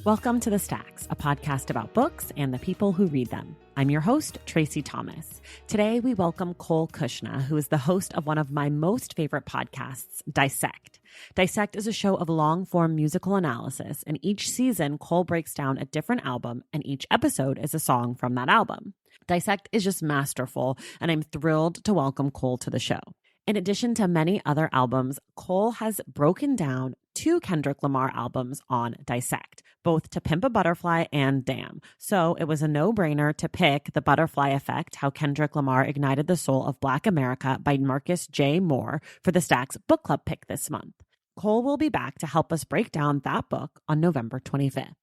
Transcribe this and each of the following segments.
Welcome to The Stacks, a podcast about books and the people who read them. I'm your host, Tracy Thomas. Today, we welcome Cole Cuchna, who is the host of one of my most favorite podcasts, Dissect. Dissect is a show of long-form musical analysis, and each season, Cole breaks down a different album, and each episode is a song from that album. Dissect is just masterful, and I'm thrilled to welcome Cole to the show. In addition to many other albums, Cole has broken down 2 Kendrick Lamar albums on Dissect, both To Pimp a Butterfly and Damn. So it was a no-brainer to pick The Butterfly Effect, How Kendrick Lamar Ignited the Soul of Black America by Marcus J. Moore for the Stacks Book Club pick this month. Cole will be back to help us break down that book on November 25th.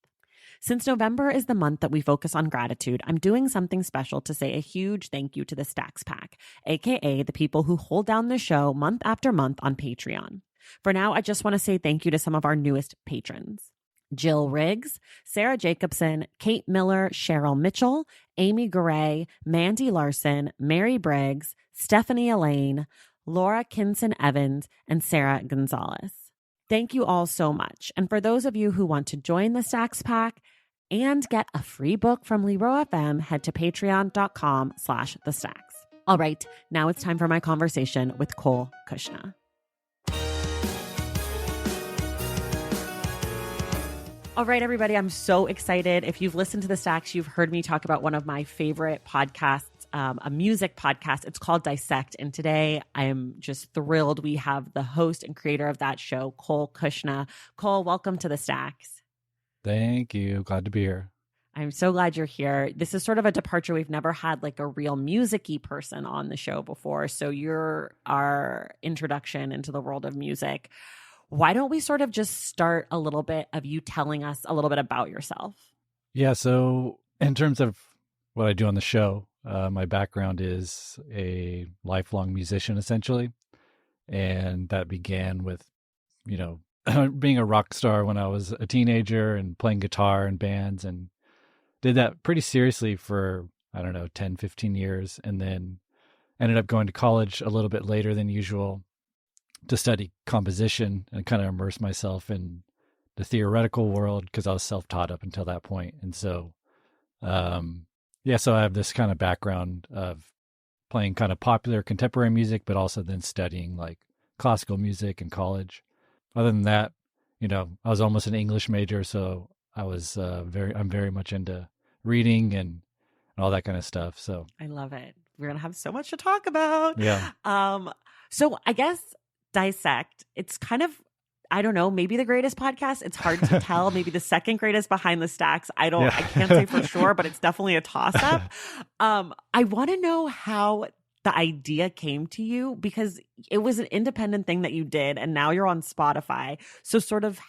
Since November is the month that we focus on gratitude, I'm doing something special to say a huge thank you to the Stacks Pack, aka the people who hold down the show month after month on Patreon. For now, I just want to say thank you to some of our newest patrons: Jill Riggs, Sarah Jacobson, Kate Miller, Cheryl Mitchell, Amy Garay, Mandy Larson, Mary Briggs, Stephanie Elaine, Laura Kinson Evans, and Sarah Gonzalez. Thank you all so much. And for those of you who want to join the Stacks Pack and get a free book from Libro FM, head to patreon.com/thestacks. All right, now it's time for my conversation with Cole Cuchna. All right, everybody, I'm so excited. If you've listened to The Stacks, you've heard me talk about one of my favorite podcasts, a music podcast. It's called Dissect. And today I am just thrilled. We have the host and creator of that show, Cole Cuchna. Cole, welcome to The Stacks. Thank you. Glad to be here. I'm so glad you're here. This is sort of a departure. We've never had like a real music-y person on the show before. So you're our introduction into the world of music. Why don't we sort of just start a little bit of you telling us a little bit about yourself? Yeah. So in terms of what I do on the show, my background is a lifelong musician, essentially. And that began with, being a rock star when I was a teenager and playing guitar in bands, and did that pretty seriously for, 10, 15 years. And then ended up going to college a little bit later than usual to study composition and kind of immerse myself in the theoretical world because I was self-taught up until that point. And so, so I have this kind of background of playing kind of popular contemporary music, but also then studying like classical music in college. Other than that, I was almost an English major, so I was I'm very much into reading and all that kind of stuff. So I love it. We're gonna have so much to talk about. Yeah. So I guess Dissect, it's kind of, I don't know, maybe the greatest podcast. It's hard to tell. Maybe the second greatest behind the Stacks. I can't say for sure, but it's definitely a toss up. I want to know how the idea came to you, because it was an independent thing that you did and now you're on Spotify. So sort of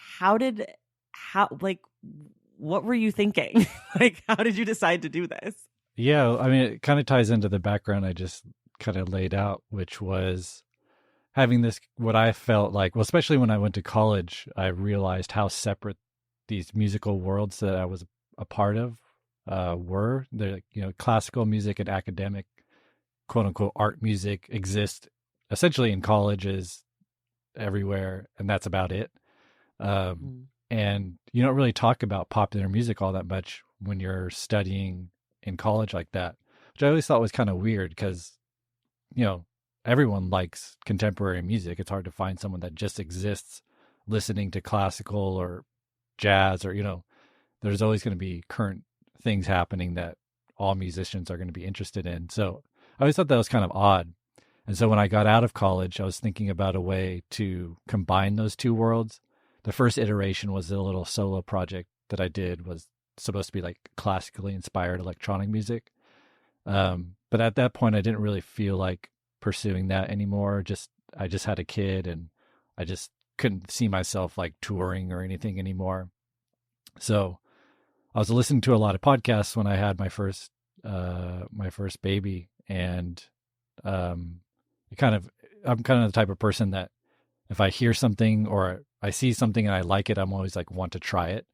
what were you thinking? Like, how did you decide to do this? Yeah. I mean, it kind of ties into the background I just kind of laid out, which was having this, what I felt like, well, especially when I went to college, I realized how separate these musical worlds that I was a part of were. They're, classical music and academic, quote unquote, art music exist essentially in colleges everywhere, and that's about it. And you don't really talk about popular music all that much when you're studying in college like that, which I always thought was kind of weird because, everyone likes contemporary music. It's hard to find someone that just exists listening to classical or jazz or, there's always going to be current things happening that all musicians are going to be interested in. So I always thought that was kind of odd. And so when I got out of college, I was thinking about a way to combine those two worlds. The first iteration was a little solo project that I did, was supposed to be like classically inspired electronic music. But at that point, I didn't really feel like pursuing that anymore. I just had a kid and I just couldn't see myself like touring or anything anymore. So I was listening to a lot of podcasts when I had my first baby, and I'm kind of the type of person that if I hear something or I see something and I like it, I'm always like want to try it.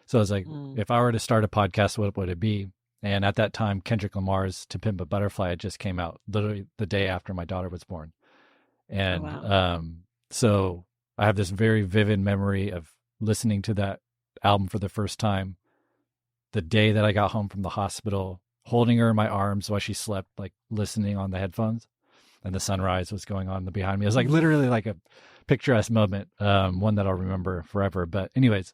So I was like, if I were to start a podcast, what would it be? And at that time, Kendrick Lamar's To Pimp a Butterfly had just came out literally the day after my daughter was born. And so I have this very vivid memory of listening to that album for the first time the day that I got home from the hospital, holding her in my arms while she slept, like listening on the headphones, and the sunrise was going on behind me. It was like literally like a picturesque moment, one that I'll remember forever. But anyways,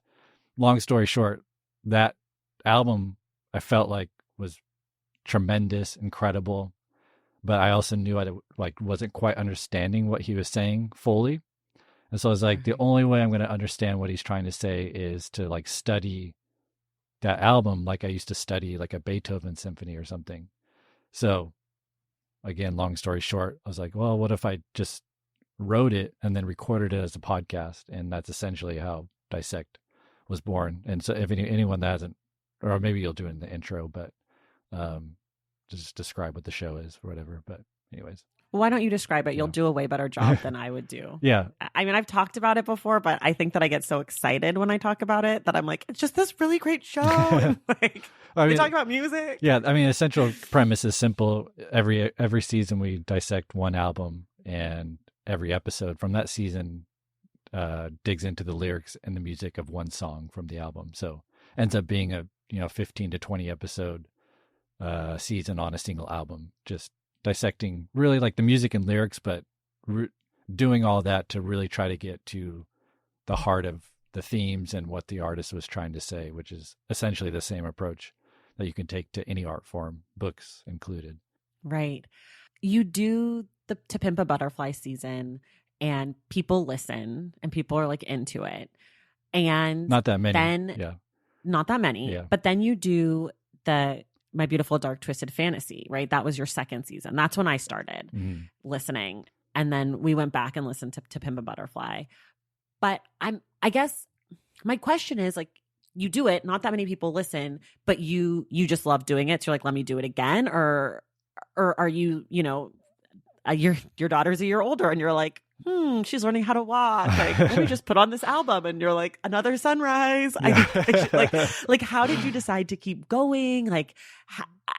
long story short, that album I felt like was tremendous, incredible, but I also knew I like wasn't quite understanding what he was saying fully. And so I was like, the only way I'm going to understand what he's trying to say is to like study that album like I used to study like a Beethoven symphony or something. So again, long story short, I was like, well, what if I just wrote it and then recorded it as a podcast? And that's essentially how Dissect was born. And so if anyone that hasn't, or maybe you'll do it in the intro, but just describe what the show is or whatever. But anyways. Why don't you describe it? You'll do a way better job than I would do. Yeah. I mean, I've talked about it before, but I think that I get so excited when I talk about it that I'm like, it's just this really great show. And like, we talk about music. Yeah. I mean, essential premise is simple. Every season we dissect one album, and every episode from that season digs into the lyrics and the music of one song from the album. So ends up being a 15 to 20 episode season on a single album, just dissecting really like the music and lyrics, but doing all that to really try to get to the heart of the themes and what the artist was trying to say, which is essentially the same approach that you can take to any art form, books included. Right. You do the To Pimp a Butterfly season and people listen and people are like into it. And not that many. Not that many. Yeah. But then you do the My Beautiful Dark Twisted Fantasy, right? That was your second season. That's when I started listening. And then we went back and listened to Pimp a Butterfly. But I guess my question is like, you do it, not that many people listen, but you just love doing it. So you're like, let me do it again. Or are you, your daughter's a year older and you're like, she's learning how to walk. Like, let me just put on this album. And you're like, another sunrise. Like, how did you decide to keep going? Like,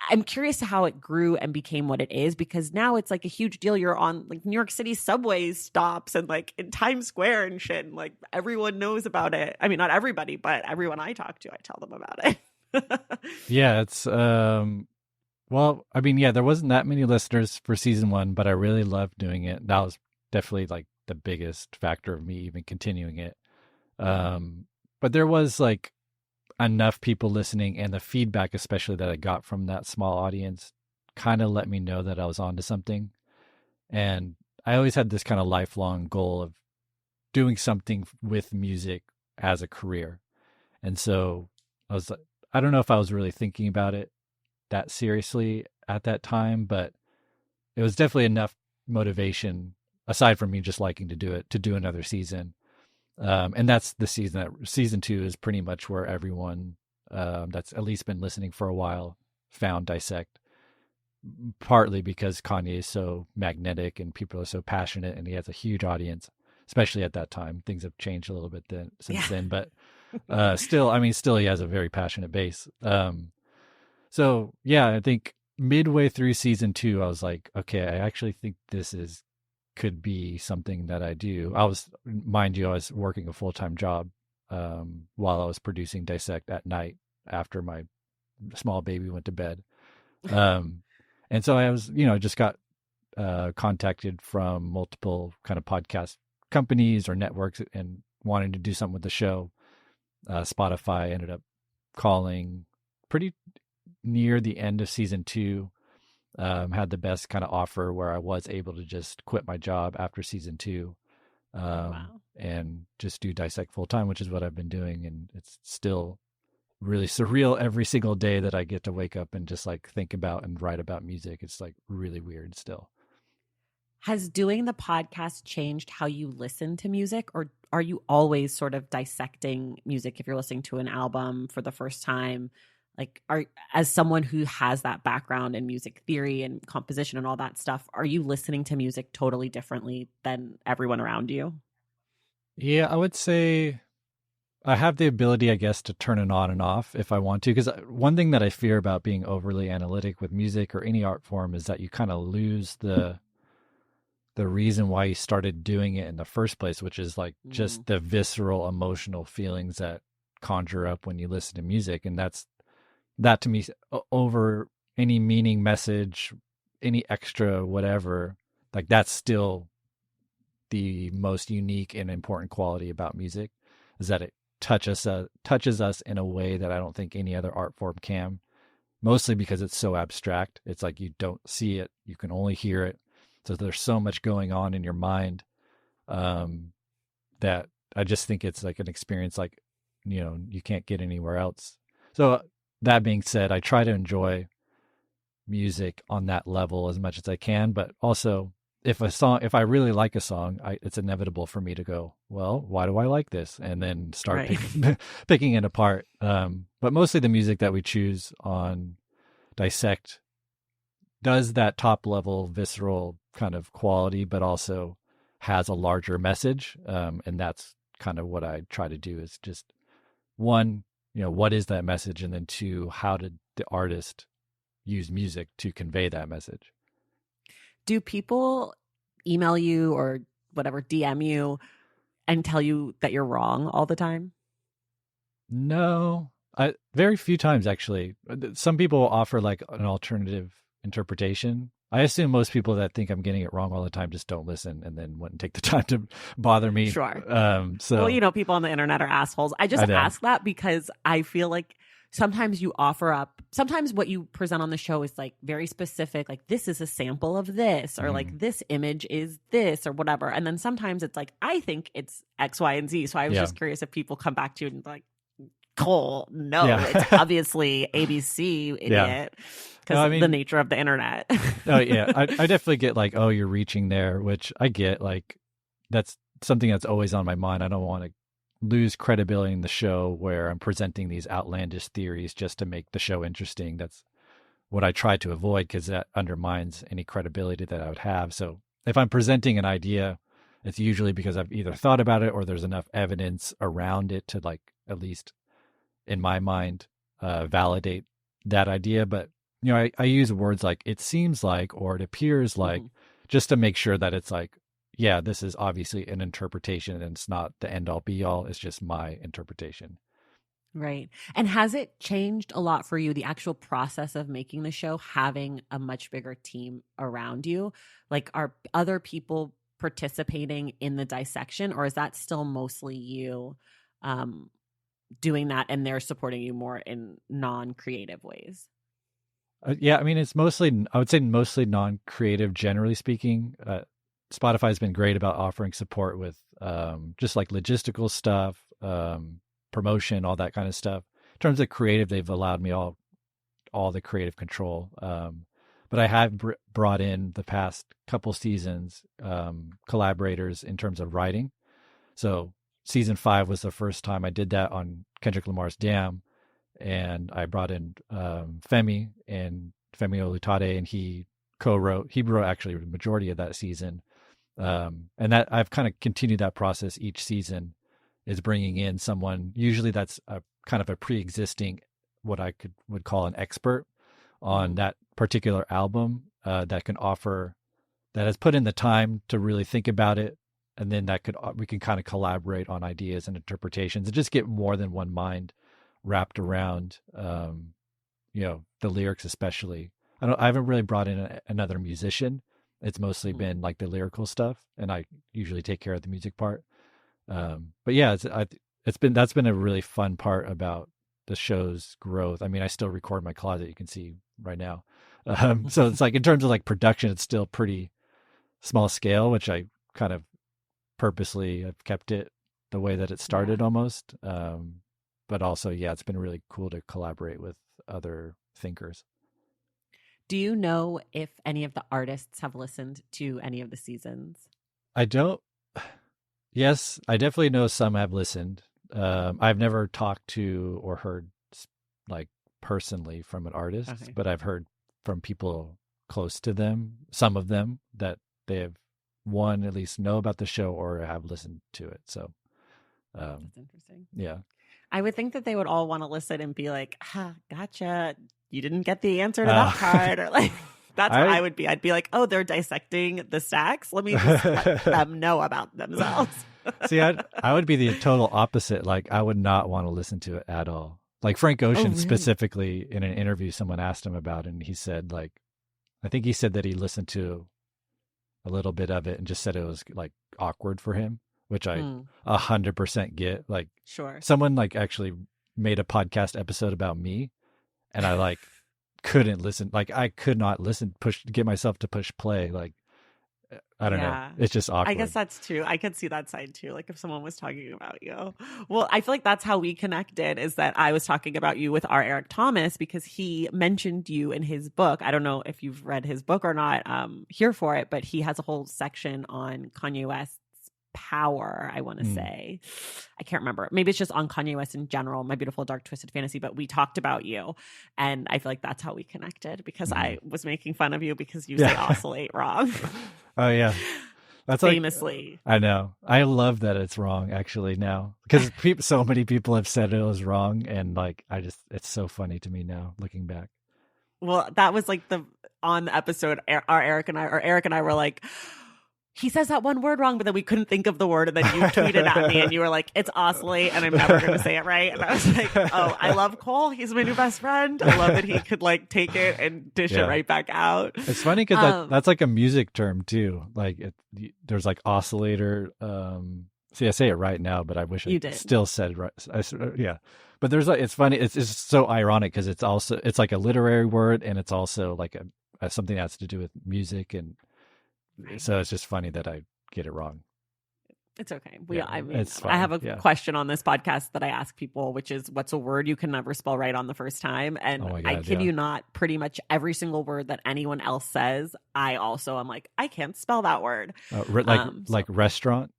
I'm curious how it grew and became what it is, because now it's like a huge deal. You're on like New York City subway stops and like in Times Square and shit. And like everyone knows about it. I mean, not everybody, but everyone I talk to, I tell them about it. Yeah, it's, well, I mean, yeah, there wasn't that many listeners for season one, but I really loved doing it. That was definitely like the biggest factor of me even continuing it. But there was like enough people listening, and the feedback, especially that I got from that small audience, kind of let me know that I was onto something. And I always had this kind of lifelong goal of doing something with music as a career. And so I don't know if I was really thinking about it that seriously at that time, but it was definitely enough motivation, aside from me just liking to do it, to do another season. And that's the season 2 is pretty much where everyone that's at least been listening for a while found Dissect, partly because Kanye is so magnetic and people are so passionate and he has a huge audience, especially at that time. Things have changed a little bit since then, but still he has a very passionate base. So yeah, I think midway through season 2, I was like, okay, I actually think this could be something that I do. I was working a full-time job while I was producing Dissect at night after my small baby went to bed. And so I was, just got contacted from multiple kind of podcast companies or networks and wanting to do something with the show. Spotify ended up calling pretty near the end of season 2. Had the best kind of offer where I was able to just quit my job after season 2 and just do Dissect full time, which is what I've been doing. And it's still really surreal every single day that I get to wake up and just like think about and write about music. It's like really weird still. Has doing the podcast changed how you listen to music, or are you always sort of dissecting music if you're listening to an album for the first time? Like, as someone who has that background in music theory and composition and all that stuff, are you listening to music totally differently than everyone around you? Yeah, I would say I have the ability, I guess, to turn it on and off if I want to. Because one thing that I fear about being overly analytic with music or any art form is that you kind of lose the reason why you started doing it in the first place, which is like just the visceral emotional feelings that conjure up when you listen to music. And that to me, over any meaning, message, any extra whatever, like that's still the most unique and important quality about music, is that it touches us in a way that I don't think any other art form can. Mostly because it's so abstract. It's like you don't see it, you can only hear it. So there's so much going on in your mind, that I just think it's like an experience like, you can't get anywhere else. So that being said, I try to enjoy music on that level as much as I can, but also if I really like a song, it's inevitable for me to go, well, why do I like this? And then start picking it apart. But mostly the music that we choose on Dissect does that top level visceral kind of quality, but also has a larger message. And that's kind of what I try to do, is just one, what is that message? And then two, how did the artist use music to convey that message? Do people email you or whatever, DM you and tell you that you're wrong all the time? No, very few times actually. Some people offer like an alternative interpretation. I assume most people that think I'm getting it wrong all the time just don't listen and then wouldn't take the time to bother me. Sure. So, well, people on the internet are assholes. I just ask that because I feel like sometimes you offer up, sometimes what you present on the show is like very specific, like this is a sample of this, or like this image is this, or whatever. And then sometimes it's like, I think it's X, Y, and Z. So I was just curious if people come back to you and like, Cole, no, it's obviously ABC, idiot, because the nature of the internet. Oh yeah, I definitely get like, oh, you're reaching there, which I get. Like that's something that's always on my mind. I don't want to lose credibility in the show where I'm presenting these outlandish theories just to make the show interesting. That's what I try to avoid, because that undermines any credibility that I would have. So if I'm presenting an idea, it's usually because I've either thought about it or there's enough evidence around it to like, at least in my mind, validate that idea. But, I use words like it seems like, or it appears like, just to make sure that it's like, yeah, this is obviously an interpretation and it's not the end all be all. It's just my interpretation. Right. And has it changed a lot for you, the actual process of making the show, having a much bigger team around you? Like, are other people participating in the dissection, or is that still mostly you doing that and they're supporting you more in non-creative ways? Yeah, I mean, I would say mostly non-creative, generally speaking. Spotify's been great about offering support with just like logistical stuff, promotion, all that kind of stuff. In terms of creative, they've allowed me all the creative control. But I have brought in the past couple seasons collaborators in terms of writing. So season 5 was the first time I did that on Kendrick Lamar's Damn. And I brought in Femi Olutade, and he wrote actually the majority of that season. And that I've kind of continued that process each season, is bringing in someone, usually that's a kind of a pre-existing, what I would call an expert on that particular album, that has put in the time to really think about it. And then we can kind of collaborate on ideas and interpretations and just get more than one mind wrapped around, the lyrics, especially. I haven't really brought in another musician. It's mostly been like the lyrical stuff, and I usually take care of the music part. But yeah, that's been a really fun part about the show's growth. I mean, I still record in my closet, you can see right now. So it's like, in terms of like production, it's still pretty small scale, which I kind of purposely have kept it the way that it started almost. But also, yeah, it's been really cool to collaborate with other thinkers. Do you know if any of the artists have listened to any of the seasons? I don't. Yes, I definitely know some have listened. I've never talked to or heard like personally from an artist, but I've heard from people close to them, some of them, that they have, one, at least know about the show or have listened to it. So that's interesting. Yeah. I would think that they would all want to listen and be like, gotcha. You didn't get the answer to that part. Or like, that's what I would be. I'd be like, oh, they're dissecting the stacks. Let me just let them know about themselves. See, I would be the total opposite. Like, I would not want to listen to it at all. Like Frank Oh, Ocean really? specifically, in an interview, someone asked him about it, and he said, like, I think he said that he listened to a little bit of it and just said it was like awkward for him, which I Hmm. 100% get. Like, Sure. someone like actually made a podcast episode about me, and I like couldn't listen. Like, I could not listen, get myself to push play. Like, I don't know. Yeah. It's just I guess awkward. that's true. I could see that side too. Like if someone was talking about you. Well, I feel like that's how we connected is that I was talking about you with our Eric Thomas because he mentioned you in his book. I don't know if you've read his book or not, here for it, but he has a whole section on Kanye West's power, I want to say. I can't remember. Maybe it's just on Kanye West in general, My Beautiful Dark Twisted Fantasy, but we talked about you. And I feel like that's how we connected because I was making fun of you because you say oscillate wrong. Oh, yeah. That's famously. Like, I know. I love that it's wrong actually now because so many people have said it was wrong. And like, it's so funny to me now looking back. Well, that was like on the episode, Eric and I were like, he says that one word wrong, but then we couldn't think of the word. And then you tweeted at me and you were like, it's oscillate. And I'm never going to say it right. And I was like, oh, I love Cole. He's my new best friend. I love that he could like take it and dish it right back out. It's funny because that's like a music term too. Like there's like oscillator. See, I say it right now, but I wish I still said right. Yeah. But there's like, it's funny. It's so ironic because it's like a literary word and it's also like something that has to do with music. And so it's just funny that I get it wrong. It's okay. I mean, I have a question on this podcast that I ask people, which is what's a word you can never spell right on the first time? And God, I kid you not, pretty much every single word that anyone else says, I also am like, I can't spell that word. Like restaurant?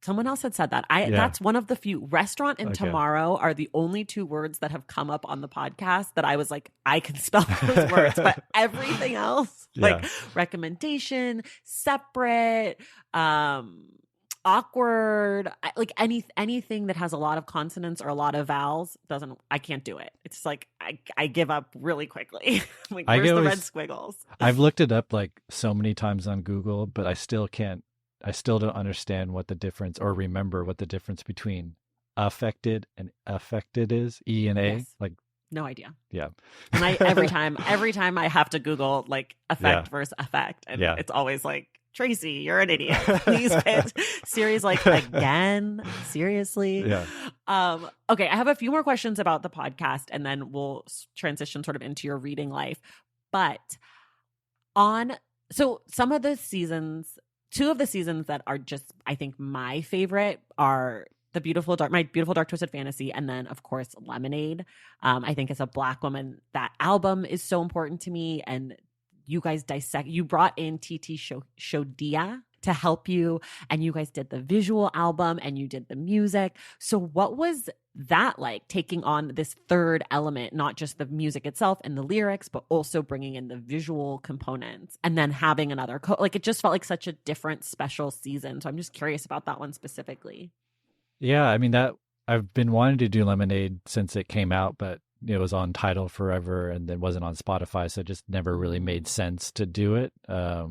Someone else had said that. That's one of the few. Restaurant and tomorrow are the only two words that have come up on the podcast that I was like, I can spell those words. But everything else, like recommendation, separate, awkward, like anything that has a lot of consonants or a lot of vowels I can't do it. It's like I give up really quickly. Like, where's the red squiggles? I've looked it up like so many times on Google, but I still don't understand what the difference or remember what the difference between affected and affected is. E and A. Yes. Like, no idea. Yeah. And every time I have to Google like effect versus effect. And it's always like, Tracy, you're an idiot. Please pitch. Siri's like, again? Seriously? Yeah. Okay, I have a few more questions about the podcast and then we'll transition sort of into your reading life. But so some of the seasons, two of the seasons that are just, I think, my favorite are My Beautiful Dark Twisted Fantasy, and then of course Lemonade. I think as a Black woman, that album is so important to me. And you guys you brought in TT Shodia to help you, and you guys did the visual album and you did the music. So what was that like, taking on this third element, not just the music itself and the lyrics, but also bringing in the visual components and then having another like it just felt like such a different special season. So I'm just curious about that one specifically. Yeah, I mean, that I've been wanting to do Lemonade since it came out, but it was on Tidal forever and then wasn't on Spotify, so it just never really made sense to do it. I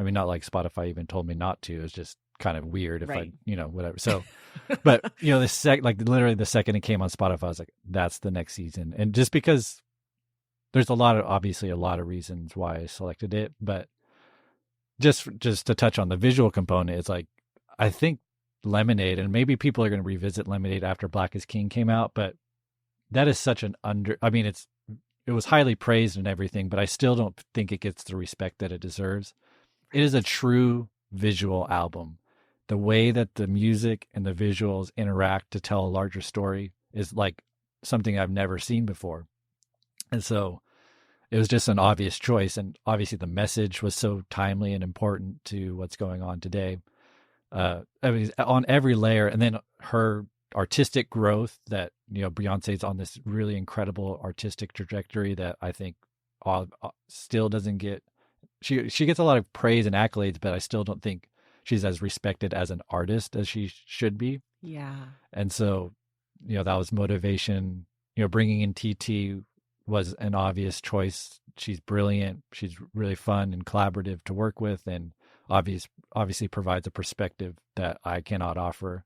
mean, not like Spotify even told me not to. It was just kind of weird if I, whatever. So, but literally the second it came on Spotify, I was like, that's the next season. And just because there's obviously a lot of reasons why I selected it, but just to touch on the visual component, it's like, I think Lemonade, and maybe people are going to revisit Lemonade after Black is King came out, but that is such it was highly praised and everything, but I still don't think it gets the respect that it deserves. It is a true visual album. The way that the music and the visuals interact to tell a larger story is like something I've never seen before. And so it was just an obvious choice. And obviously the message was so timely and important to what's going on today. I mean, on every layer, and then her artistic growth that, Beyonce's on this really incredible artistic trajectory that I think still doesn't get, she gets a lot of praise and accolades, but I still don't think she's as respected as an artist as she should be. Yeah. And so, that was motivation. Bringing in TT was an obvious choice. She's brilliant. She's really fun and collaborative to work with, and obviously provides a perspective that I cannot offer,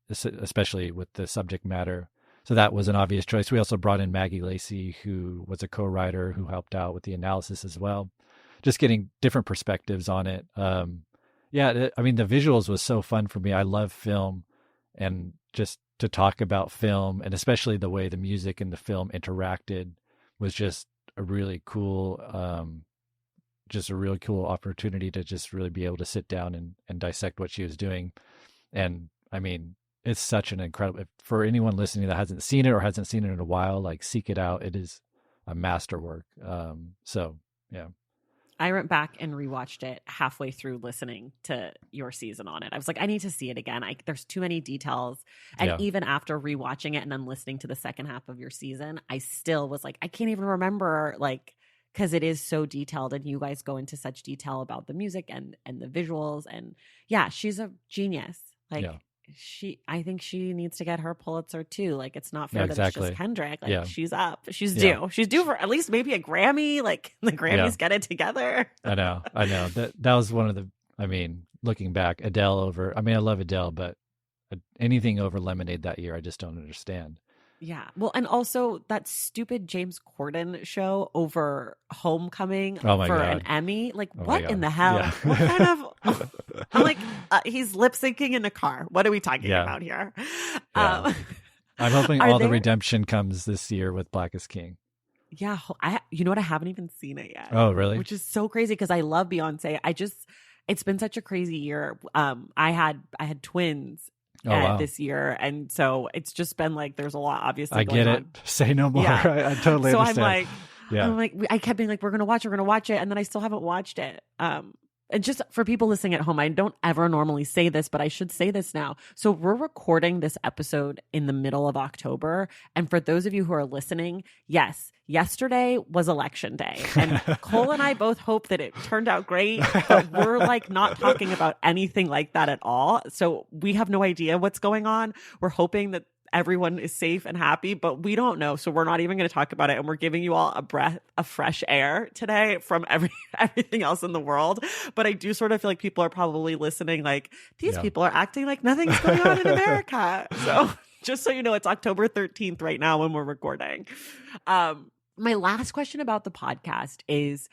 especially with the subject matter. So that was an obvious choice. We also brought in Maggie Lacey, who was a co-writer who helped out with the analysis as well, just getting different perspectives on it. I mean, the visuals was so fun for me. I love film, and just to talk about film, and especially the way the music and the film interacted, was just a really cool, opportunity to just really be able to sit down and dissect what she was doing. And I mean, it's such an incredible, for anyone listening that hasn't seen it or hasn't seen it in a while, like, seek it out. It is a masterwork. So yeah. I went back and rewatched it halfway through listening to your season on it. I was like, I need to see it again. There's too many details. And even after rewatching it and then listening to the second half of your season, I still was like, I can't even remember, like, because it is so detailed, and you guys go into such detail about the music and the visuals. And yeah, she's a genius. Like, I think she needs to get her Pulitzer too. Like, it's not fair that it's just Kendrick. Like, she's up. She's due. She's due for at least maybe a Grammy. Like, the Grammys get it together. I know. That was one of the, I mean, looking back, Adele over, I mean, I love Adele, but anything over Lemonade that year, I just don't understand. Yeah. Well, and also that stupid James Corden show over Homecoming for God. an Emmy. Like, what in the hell? Yeah. What kind of... I'm like, he's lip syncing in a car. What are we talking about here? Yeah. I'm hoping all the redemption comes this year with Black is King. Yeah. You know what? I haven't even seen it yet. Oh, really? Which is so crazy because I love Beyonce. It's been such a crazy year. I had twins. This year, and so it's just been like there's a lot obviously I going get it. Say no more. I totally so understand. I'm like I kept being like, we're gonna watch it, and then I still haven't watched it. And just for people listening at home, I don't ever normally say this, but I should say this now. So we're recording this episode in the middle of October. And for those of you who are listening, yes, yesterday was election day. And Cole and I both hope that it turned out great, but we're like not talking about anything like that at all. So we have no idea what's going on. We're hoping that everyone is safe and happy, but we don't know. So we're not even going to talk about it. And we're giving you all a breath of fresh air today from everything else in the world. But I do sort of feel like people are probably listening like, these people are acting like nothing's going on in America. So just so you know, it's October 13th right now when we're recording. My last question about the podcast is,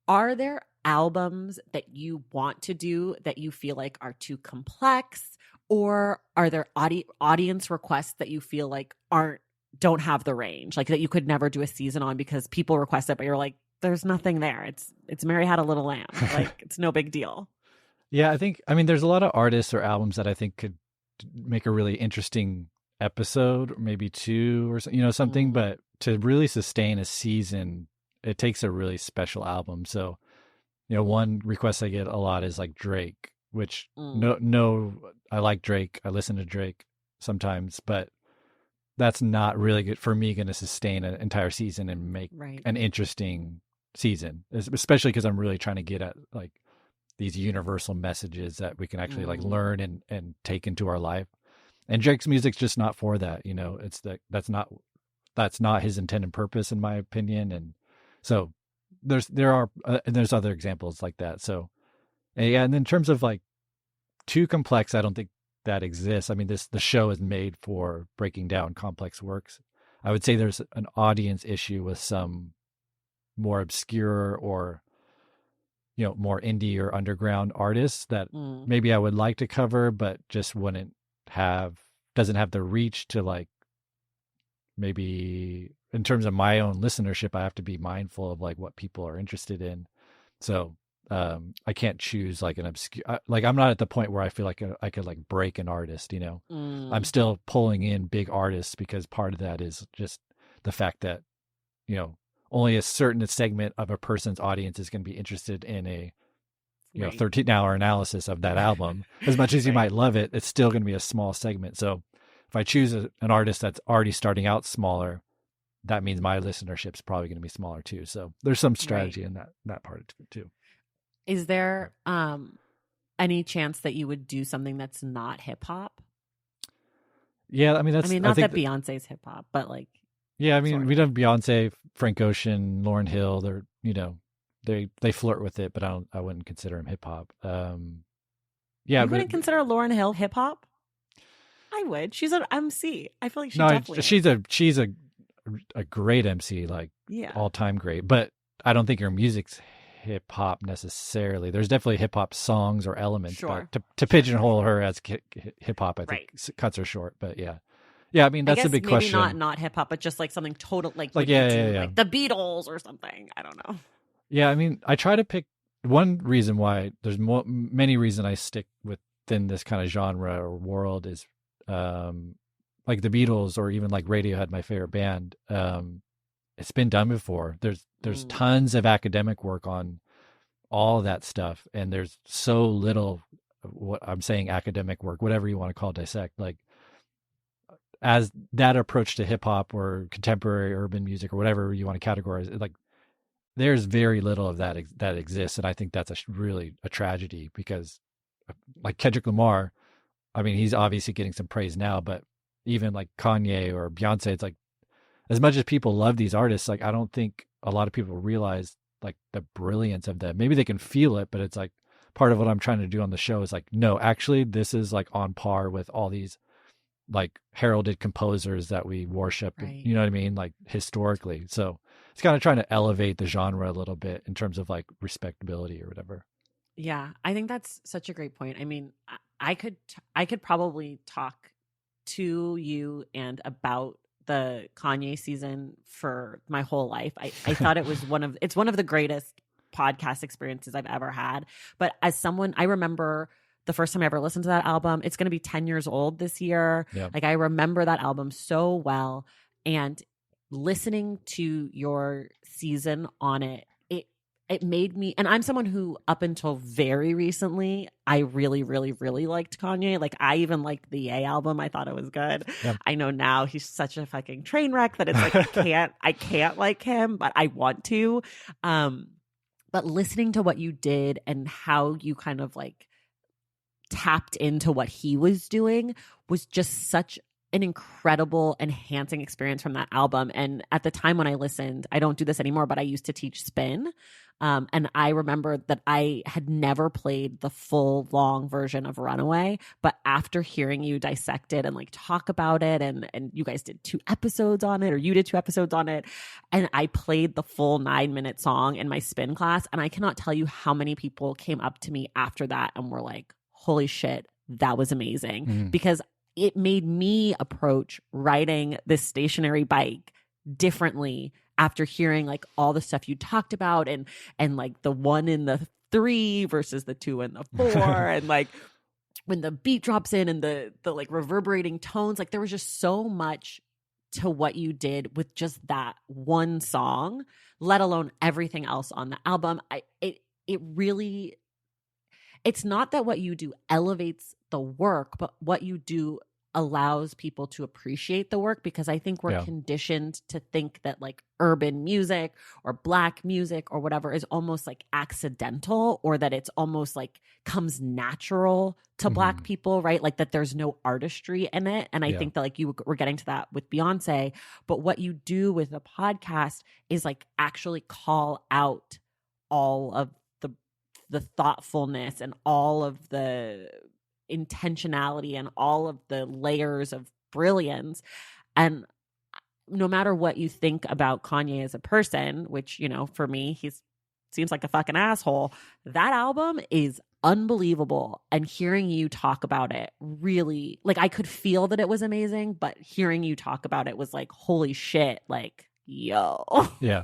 are there albums that you want to do that you feel like are too complex? Or are there audience requests that you feel like don't have the range, like that you could never do a season on because people request it, but you're like, there's nothing there. It's Mary Had a Little Lamb. Like, it's no big deal. Yeah, I mean, there's a lot of artists or albums that I think could make a really interesting episode, or maybe two, or something. But to really sustain a season, it takes a really special album. So, one request I get a lot is like Drake. Which I like Drake. I listen to Drake sometimes, but that's not really good for me. Going to sustain an entire season and make an interesting season, especially because I'm really trying to get at like these universal messages that we can actually like learn and take into our life. And Drake's music's just not for that. That's not his intended purpose, in my opinion. And so there's other examples like that. So. Yeah, and in terms of like too complex, I don't think that exists. I mean, the show is made for breaking down complex works. I would say there's an audience issue with some more obscure or more indie or underground artists that maybe I would like to cover, but just doesn't have the reach to, like, maybe in terms of my own listenership, I have to be mindful of like what people are interested in. So I can't choose like an obscure, like I'm not at the point where I feel like I could like break an artist, I'm still pulling in big artists because part of that is just the fact that, only a certain segment of a person's audience is going to be interested in a, 13-hour analysis of that album. As much as you might love it, it's still going to be a small segment. So if I choose an artist that's already starting out smaller, that means my listenership is probably going to be smaller too. So there's some strategy in that part of it too. Is there any chance that you would do something that's not hip hop? Yeah, I mean not that Beyonce's hip hop, but like. Yeah, I mean we've done Beyonce, Frank Ocean, Lauryn Hill. They're they flirt with it, but I wouldn't consider them hip hop. Yeah, You but wouldn't consider Lauryn Hill hip hop? I would. She's an MC. I feel like she no, definitely she's a great MC, like yeah. all time great. But I don't think her music's hip hop necessarily. There's definitely hip hop songs or elements, Sure. but to pigeonhole her as hip hop, I think cuts her short. But yeah, I mean that's a big maybe question. not hip hop, but just like something total like yeah, like the Beatles or something. I don't know. Yeah, I mean, I try to pick one reason why there's many reasons I stick within this kind of genre or world is like the Beatles or even like Radiohead, my favorite band. It's been done before. There's tons of academic work on all that stuff, and there's so little what I'm saying academic work, whatever you want to call Dissect, like as that approach to hip hop or contemporary urban music or whatever you want to categorize it, like there's very little of that that exists, and I think that's really a tragedy because, like Kendrick Lamar, I mean, he's obviously getting some praise now, but even like Kanye or Beyonce, it's like as much as people love these artists, like I don't think a lot of people realize like the brilliance of them. Maybe they can feel it, but it's like part of what I'm trying to do on the show is like, no, actually, this is like on par with all these like heralded composers that we worship. Right. You know what I mean? Like historically. So it's kind of trying to elevate the genre a little bit in terms of like respectability or whatever. Yeah, I think that's such a great point. I mean, I could probably talk to you and about the Kanye season for my whole life. I thought it was one of the greatest podcast experiences I've ever had. But as someone, I remember the first time I ever listened to that album. It's going to be 10 years old this year. Yeah. Like I remember that album so well, and listening to your season on it, it made me, and I'm someone who up until very recently, I really, really, really liked Kanye. Like I even liked the Ye album. I thought it was good. Yeah. I know now he's such a fucking train wreck that it's like I can't like him, but I want to. But listening to what you did and how you kind of like tapped into what he was doing was just such an incredible enhancing experience from that album. And at the time when I listened, I don't do this anymore, but I used to teach spin. And I remember that I had never played the full long version of Runaway, but after hearing you dissect it and like talk about it, and you guys did 2 episodes on it, or you did 2 episodes on it, and I played the full 9-minute song in my spin class. And I cannot tell you how many people came up to me after that and were like, holy shit, that was amazing. Because it made me approach riding this stationary bike differently after hearing like all the stuff you talked about, and like the 1 and the 3 versus the 2 and the 4 and like when the beat drops in and the like reverberating tones, like there was just so much to what you did with just that one song, let alone everything else on the album. It really, it's not that what you do elevates the work, but what you do allows people to appreciate the work, because I think we're conditioned to think that like urban music or Black music or whatever is almost like accidental, or that it's almost like comes natural to Black people, right? Like that there's no artistry in it. And I think that like you were getting to that with Beyonce, but what you do with the podcast is like actually call out all of the thoughtfulness and all of the intentionality and all of the layers of brilliance. And no matter what you think about Kanye as a person, which, you know, for me, seems like a fucking asshole, that album is unbelievable. And hearing you talk about it really, like, I could feel that it was amazing, but hearing you talk about it was like, holy shit, like, yo. Yeah.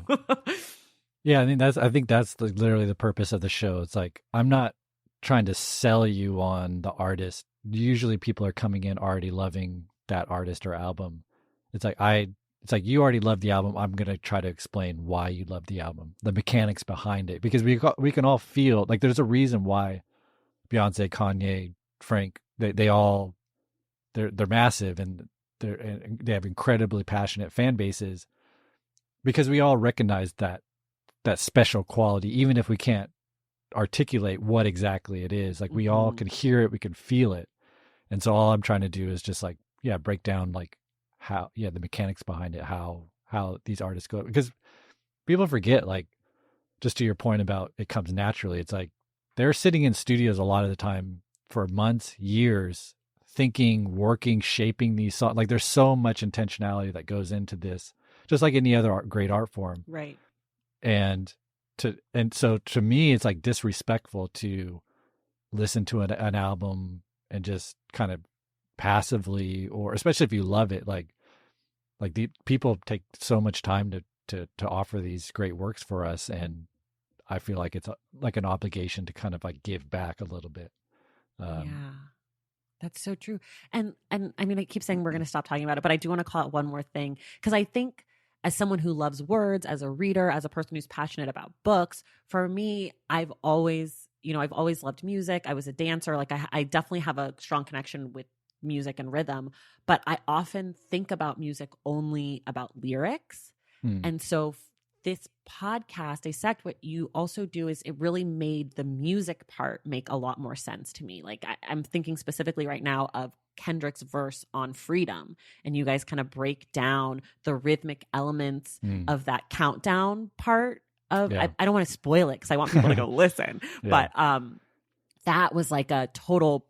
Yeah, I think that's literally the purpose of the show. It's like, I'm not trying to sell you on the artist. Usually people are coming in already loving that artist or album. It's like you already love the album. I'm going to try to explain why you love the album, the mechanics behind it, because we can all feel like there's a reason why Beyonce, Kanye, Frank, they're massive, and they have incredibly passionate fan bases, because we all recognize that special quality, even if we can't articulate what exactly it is. Like we all can hear it, we can feel it. And so all I'm trying to do is just like, break down like how, the mechanics behind it, how these artists go, because people forget, like just to your point about it comes naturally, it's like they're sitting in studios a lot of the time for months, years, thinking, working, shaping these songs. Like there's so much intentionality that goes into this, just like any other great art form. Right. And so to me, it's like disrespectful to listen to an album and just kind of passively, or especially if you love it, like the people take so much time to offer these great works for us, and I feel like it's like an obligation to kind of like give back a little bit. Yeah, that's so true. And I mean, I keep saying we're going to stop talking about it, but I do want to call out one more thing, because I think as someone who loves words, as a reader, as a person who's passionate about books, for me, I've always loved music. I was a dancer. Like I definitely have a strong connection with music and rhythm, but I often think about music only about lyrics. And so this podcast, Dissect, what you also do is it really made the music part make a lot more sense to me. Like I'm thinking specifically right now of Kendrick's verse on Freedom, and you guys kind of break down the rhythmic elements of that countdown part of, I don't want to spoil it because I want people to go listen, but that was like a total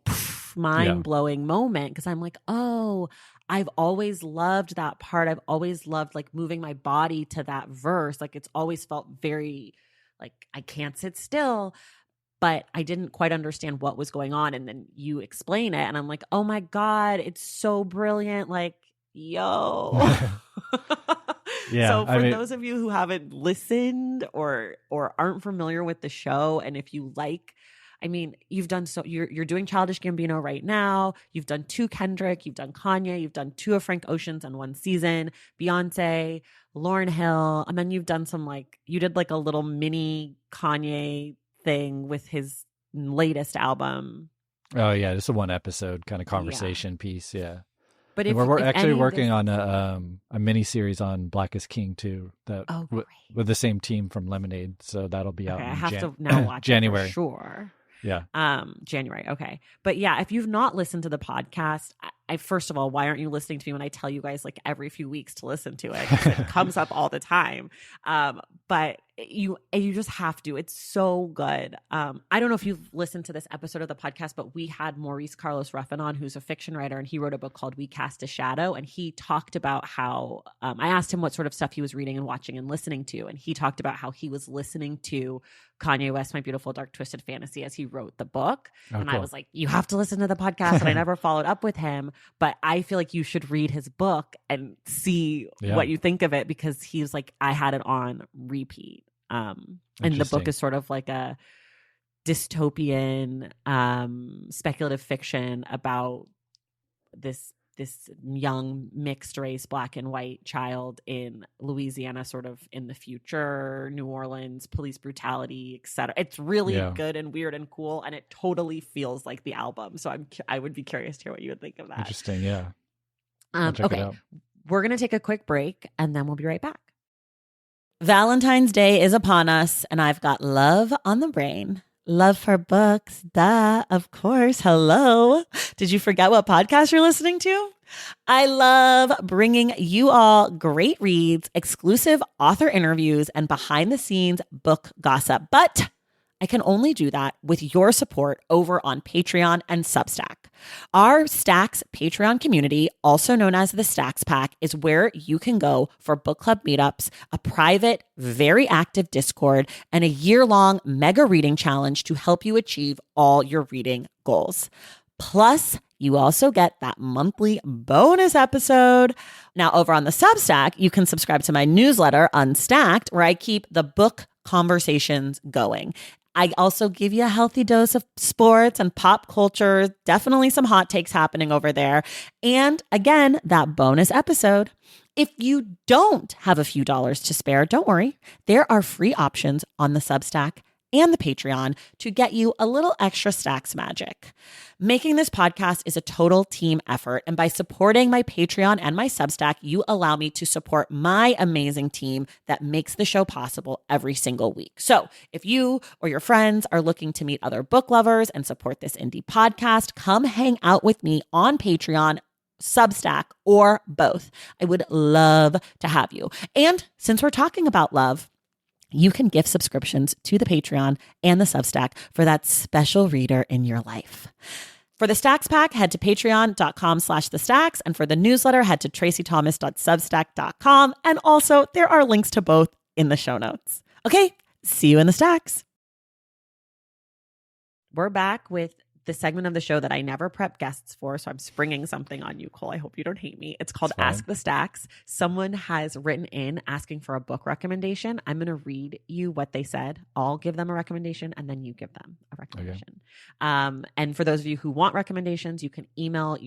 mind-blowing moment, because I'm like, oh, I've always loved that part. I've always loved like moving my body to that verse. Like it's always felt very like I can't sit still, but I didn't quite understand what was going on. And then you explain it and I'm like, oh my God, it's so brilliant. Like, yo. So for those of you who haven't listened or aren't familiar with the show, and if you like, I mean, you've done you're doing Childish Gambino right now. You've done 2 Kendrick, you've done Kanye, you've done 2 of Frank Ocean's in one season, Beyonce, Lauryn Hill, and then you've done some you did like a little mini Kanye thing with his latest album. Oh yeah, just a 1 episode kind of conversation piece, yeah. But we're actually working on a mini series on Black is King too, with the same team from Lemonade, so that'll be out. I have to now watch January it for sure. Yeah. January. Okay. But yeah, if you've not listened to the podcast, I first of all, why aren't you listening to me when I tell you guys like every few weeks to listen to it? 'Cause it comes up all the time. But you just have to. It's so good. I don't know if you've listened to this episode of the podcast, but we had Maurice Carlos Ruffin on, who's a fiction writer, and he wrote a book called We Cast a Shadow. And he talked about how I asked him what sort of stuff he was reading and watching and listening to. And he talked about how he was listening to Kanye West, My Beautiful Dark Twisted Fantasy, as he wrote the book. And cool. I was like, you have to listen to the podcast. And I never followed up with him, but I feel like you should read his book and see what you think of it, because he's like, I had it on repeat. And the book is sort of like a dystopian, speculative fiction about this young mixed race Black and white child in Louisiana, sort of in the future, New Orleans, police brutality, etc. It's really good and weird and cool, and it totally feels like the album. So I would be curious to hear what you would think of that. Interesting, yeah. Okay, we're gonna take a quick break and then we'll be right back. Valentine's Day is upon us, and I've got love on the brain. Love for books, duh, of course. Hello. Did you forget what podcast you're listening to? I love bringing you all great reads, exclusive author interviews, and behind the scenes book gossip. But I can only do that with your support over on Patreon and Substack. Our Stacks Patreon community, also known as the Stacks Pack, is where you can go for book club meetups, a private, very active Discord, and a year-long mega reading challenge to help you achieve all your reading goals. Plus, you also get that monthly bonus episode. Now, over on the Substack, you can subscribe to my newsletter, Unstacked, where I keep the book conversations going. I also give you a healthy dose of sports and pop culture, definitely some hot takes happening over there. And again, that bonus episode. If you don't have a few dollars to spare, don't worry. There are free options on the Substack and the Patreon to get you a little extra Stacks magic. Making this podcast is a total team effort, and by supporting my Patreon and my Substack, you allow me to support my amazing team that makes the show possible every single week. So if you or your friends are looking to meet other book lovers and support this indie podcast, come hang out with me on Patreon, Substack, or both. I would love to have you. And since we're talking about love, you can gift subscriptions to the Patreon and the Substack for that special reader in your life. For the Stacks Pack, head to patreon.com/thestacks. And for the newsletter, head to traceythomas.substack.com. And also, there are links to both in the show notes. Okay, see you in the Stacks. We're back with the segment of the show that I never prep guests for, so I'm springing something on you, Cole. I hope you don't hate me. It's called Ask the Stacks. Someone has written in asking for a book recommendation. I'm going to read you what they said. I'll give them a recommendation, and then you give them a recommendation. Okay. And for those of you who want recommendations, you can email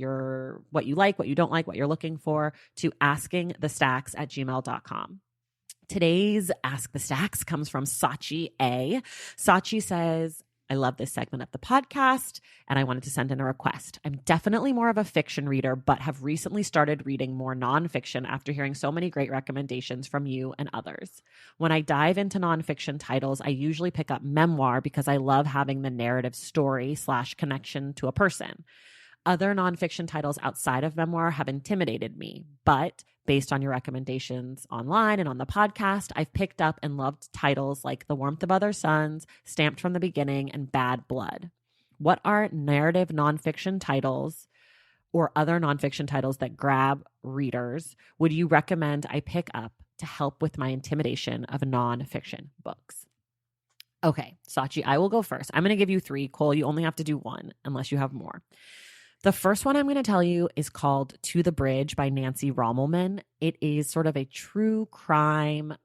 what you like, what you don't like, what you're looking for to askingthestacks@gmail.com. Today's Ask the Stacks comes from Sachi A. Sachi says, I love this segment of the podcast, and I wanted to send in a request. I'm definitely more of a fiction reader, but have recently started reading more nonfiction after hearing so many great recommendations from you and others. When I dive into nonfiction titles, I usually pick up memoir because I love having the narrative story/connection to a person. Other nonfiction titles outside of memoir have intimidated me, but based on your recommendations online and on the podcast, I've picked up and loved titles like The Warmth of Other Suns, Stamped from the Beginning, and Bad Blood. What are narrative nonfiction titles or other nonfiction titles that grab readers would you recommend I pick up to help with my intimidation of nonfiction books? Okay, Sachi, I will go first. I'm going to give you 3. Cole, you only have to do 1 unless you have more. The first one I'm going to tell you is called To the Bridge by Nancy Rommelman. It is sort of a true crime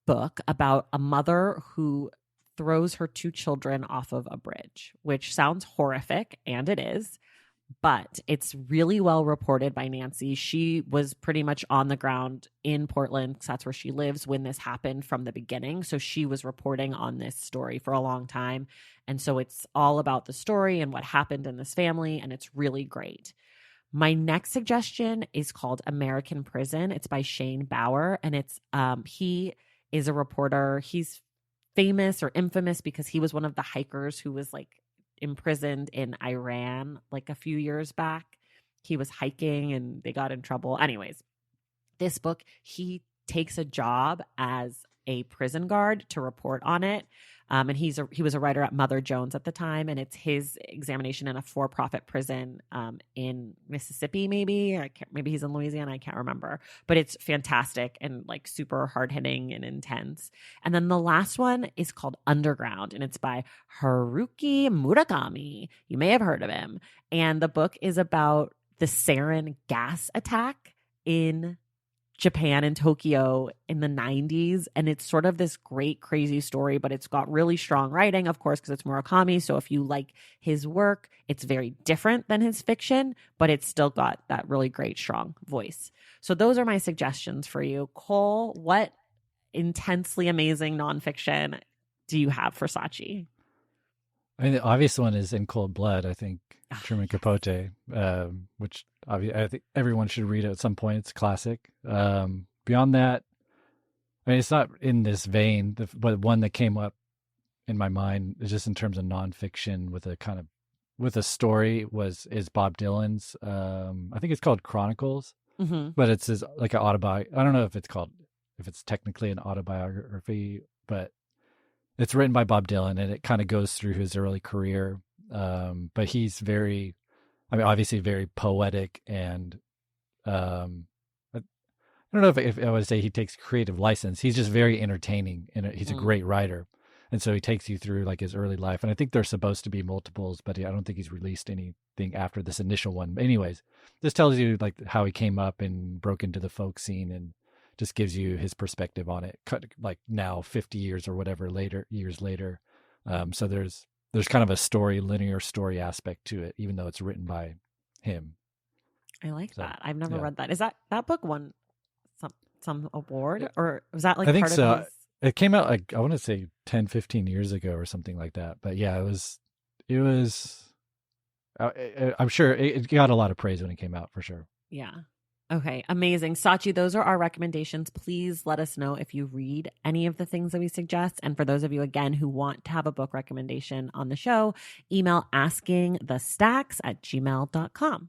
book about a mother who throws her 2 children off of a bridge, which sounds horrific, and it is, but it's really well reported by Nancy. She was pretty much on the ground in Portland, because that's where she lives, when this happened from the beginning. So she was reporting on this story for a long time. And so it's all about the story and what happened in this family, and it's really great. My next suggestion is called American Prison. It's by Shane Bauer, and it's he is a reporter. He's famous or infamous because he was one of the hikers who was like imprisoned in Iran like a few years back. He was hiking and they got in trouble. Anyways, this book, he takes a job as a prison guard to report on it. And he was a writer at Mother Jones at the time, and it's his examination in a for-profit prison in Mississippi, maybe he's in Louisiana, I can't remember, but it's fantastic and like super hard-hitting and intense. And then the last one is called Underground, and it's by Haruki Murakami. You may have heard of him, and the book is about the sarin gas attack in Japan and Tokyo in the 90s. And it's sort of this great, crazy story, but it's got really strong writing, of course, because it's Murakami. So if you like his work, it's very different than his fiction, but it's still got that really great, strong voice. So those are my suggestions for you. Cole, what intensely amazing nonfiction do you have for Sachi? I mean, the obvious one is In Cold Blood, I think, Truman Capote, which I think everyone should read at some point. It's a classic. Beyond that, I mean, it's not in this vein, but one that came up in my mind is just in terms of nonfiction with a story is Bob Dylan's. I think it's called Chronicles, but it's like an autobiography. I don't know if it's technically an autobiography, but it's written by Bob Dylan, and it kind of goes through his early career. But he's obviously very poetic, and I don't know if I would say he takes creative license. He's just very entertaining, and he's a great writer. And so he takes you through like his early life. And I think there's supposed to be multiples, but I don't think he's released anything after this initial one. But anyways, this tells you like how he came up and broke into the folk scene, and just gives you his perspective on it, like now 50 years or whatever years later. So there's kind of a linear story aspect to it, even though it's written by him. I like that. I've never read that. Is that book won some award, or was that like I think part so. of his... It came out like, I want to say 10, 15 years ago or something like that. But yeah, it was, I'm sure it got a lot of praise when it came out, for sure. Yeah. Okay, amazing. Sachi, those are our recommendations. Please let us know if you read any of the things that we suggest. And for those of you, again, who want to have a book recommendation on the show, email askingthestacks@gmail.com.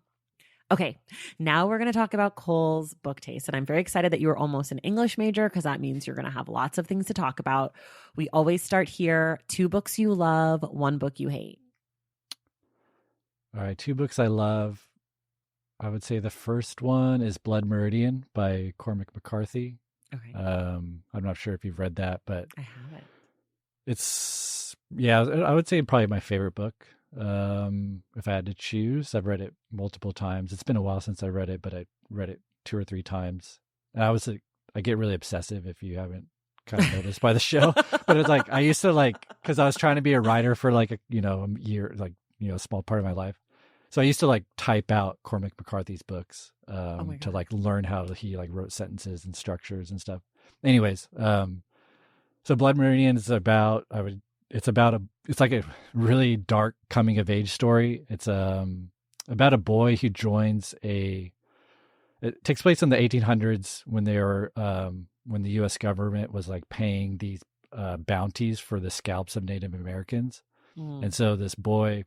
Okay, now we're going to talk about Cole's book taste. And I'm very excited that you were almost an English major because that means you're going to have lots of things to talk about. We always start here. 2 books you love, 1 book you hate. All right, 2 books I love. I would say the first one is Blood Meridian by Cormac McCarthy. Okay. I'm not sure if you've read that, but I haven't. it's, yeah, I would say probably my favorite book. If I had to choose, I've read it multiple times. It's been a while since I read it, but I read it 2 or 3 times. And I get really obsessive if you haven't kind of noticed by the show, but it's like, I used to cause I was trying to be a writer for a year, a small part of my life. So I used to type out Cormac McCarthy's books, to learn how he wrote sentences and structures and stuff. Anyways, so Blood Meridian is it's like a really dark coming of age story. It's about a boy who joins it takes place in the 1800s when when the US government was paying these bounties for the scalps of Native Americans. And so this boy,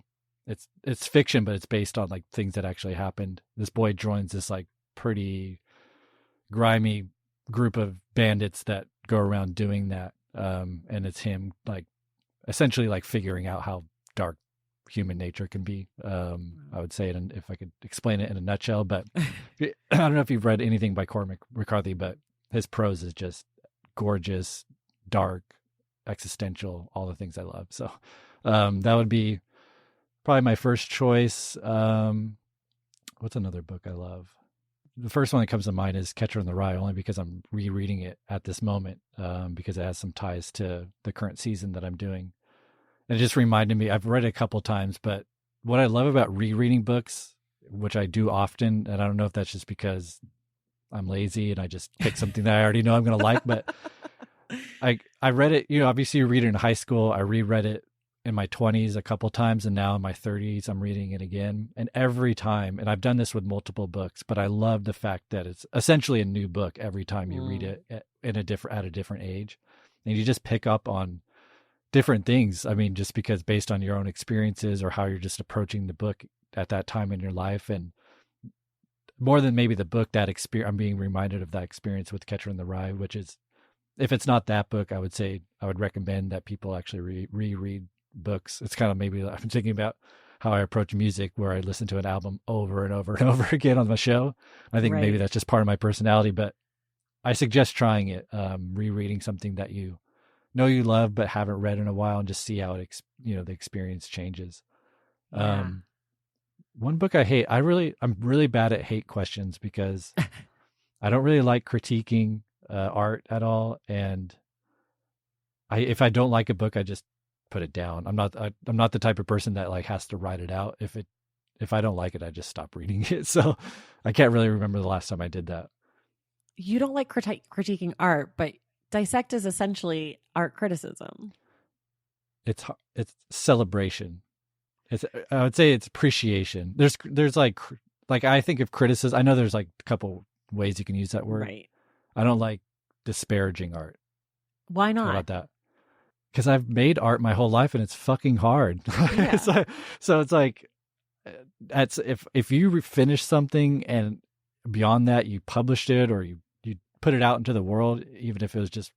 it's fiction, but it's based on things that actually happened. This boy joins this pretty grimy group of bandits that go around doing that. And it's him essentially figuring out how dark human nature can be. I would say it, if I could explain it in a nutshell, but I don't know if you've read anything by Cormac McCarthy, but his prose is just gorgeous, dark, existential, all the things I love. So that would be probably my first choice. What's another book I love? The first one that comes to mind is Catcher in the Rye, only because I'm rereading it at this moment, because it has some ties to the current season that I'm doing. And it just reminded me, I've read it a couple times, but what I love about rereading books, which I do often, and I don't know if that's just because I'm lazy and I just pick something that I already know I'm going to like, but I read it, obviously you read it in high school. I reread it in my 20s a couple times, and now in my 30s, I'm reading it again. And every time, and I've done this with multiple books, but I love the fact that it's essentially a new book every time you read it at a different age. And you just pick up on different things. I mean, just because based on your own experiences or how you're just approaching the book at that time in your life. And more than maybe the book, I'm being reminded of that experience with Catcher in the Rye, which is, if it's not that book, I would say I would recommend that people actually reread books. It's kind of maybe, I'm thinking about how I approach music, where I listen to an album over and over and over again on my show. I think maybe that's just part of my personality, but I suggest trying it, rereading something that you know you love but haven't read in a while, and just see how the experience changes. Yeah. One book I hate, I'm really bad at hate questions because I don't really like critiquing art at all, and if I don't like a book, I just put it down. I'm not the type of person that has to write it out. If I don't like it, I just stop reading it. So I can't really remember the last time I did that. You don't like critiquing art, but Dissect is essentially art criticism. It's celebration. I would say it's appreciation. There's I think of criticism. I know there's a couple ways you can use that word. Right. I don't like disparaging art. Why not? How about that? Because I've made art my whole life and it's fucking hard. Yeah. So it's if you finish something and beyond that you published it or you put it out into the world, even if it was just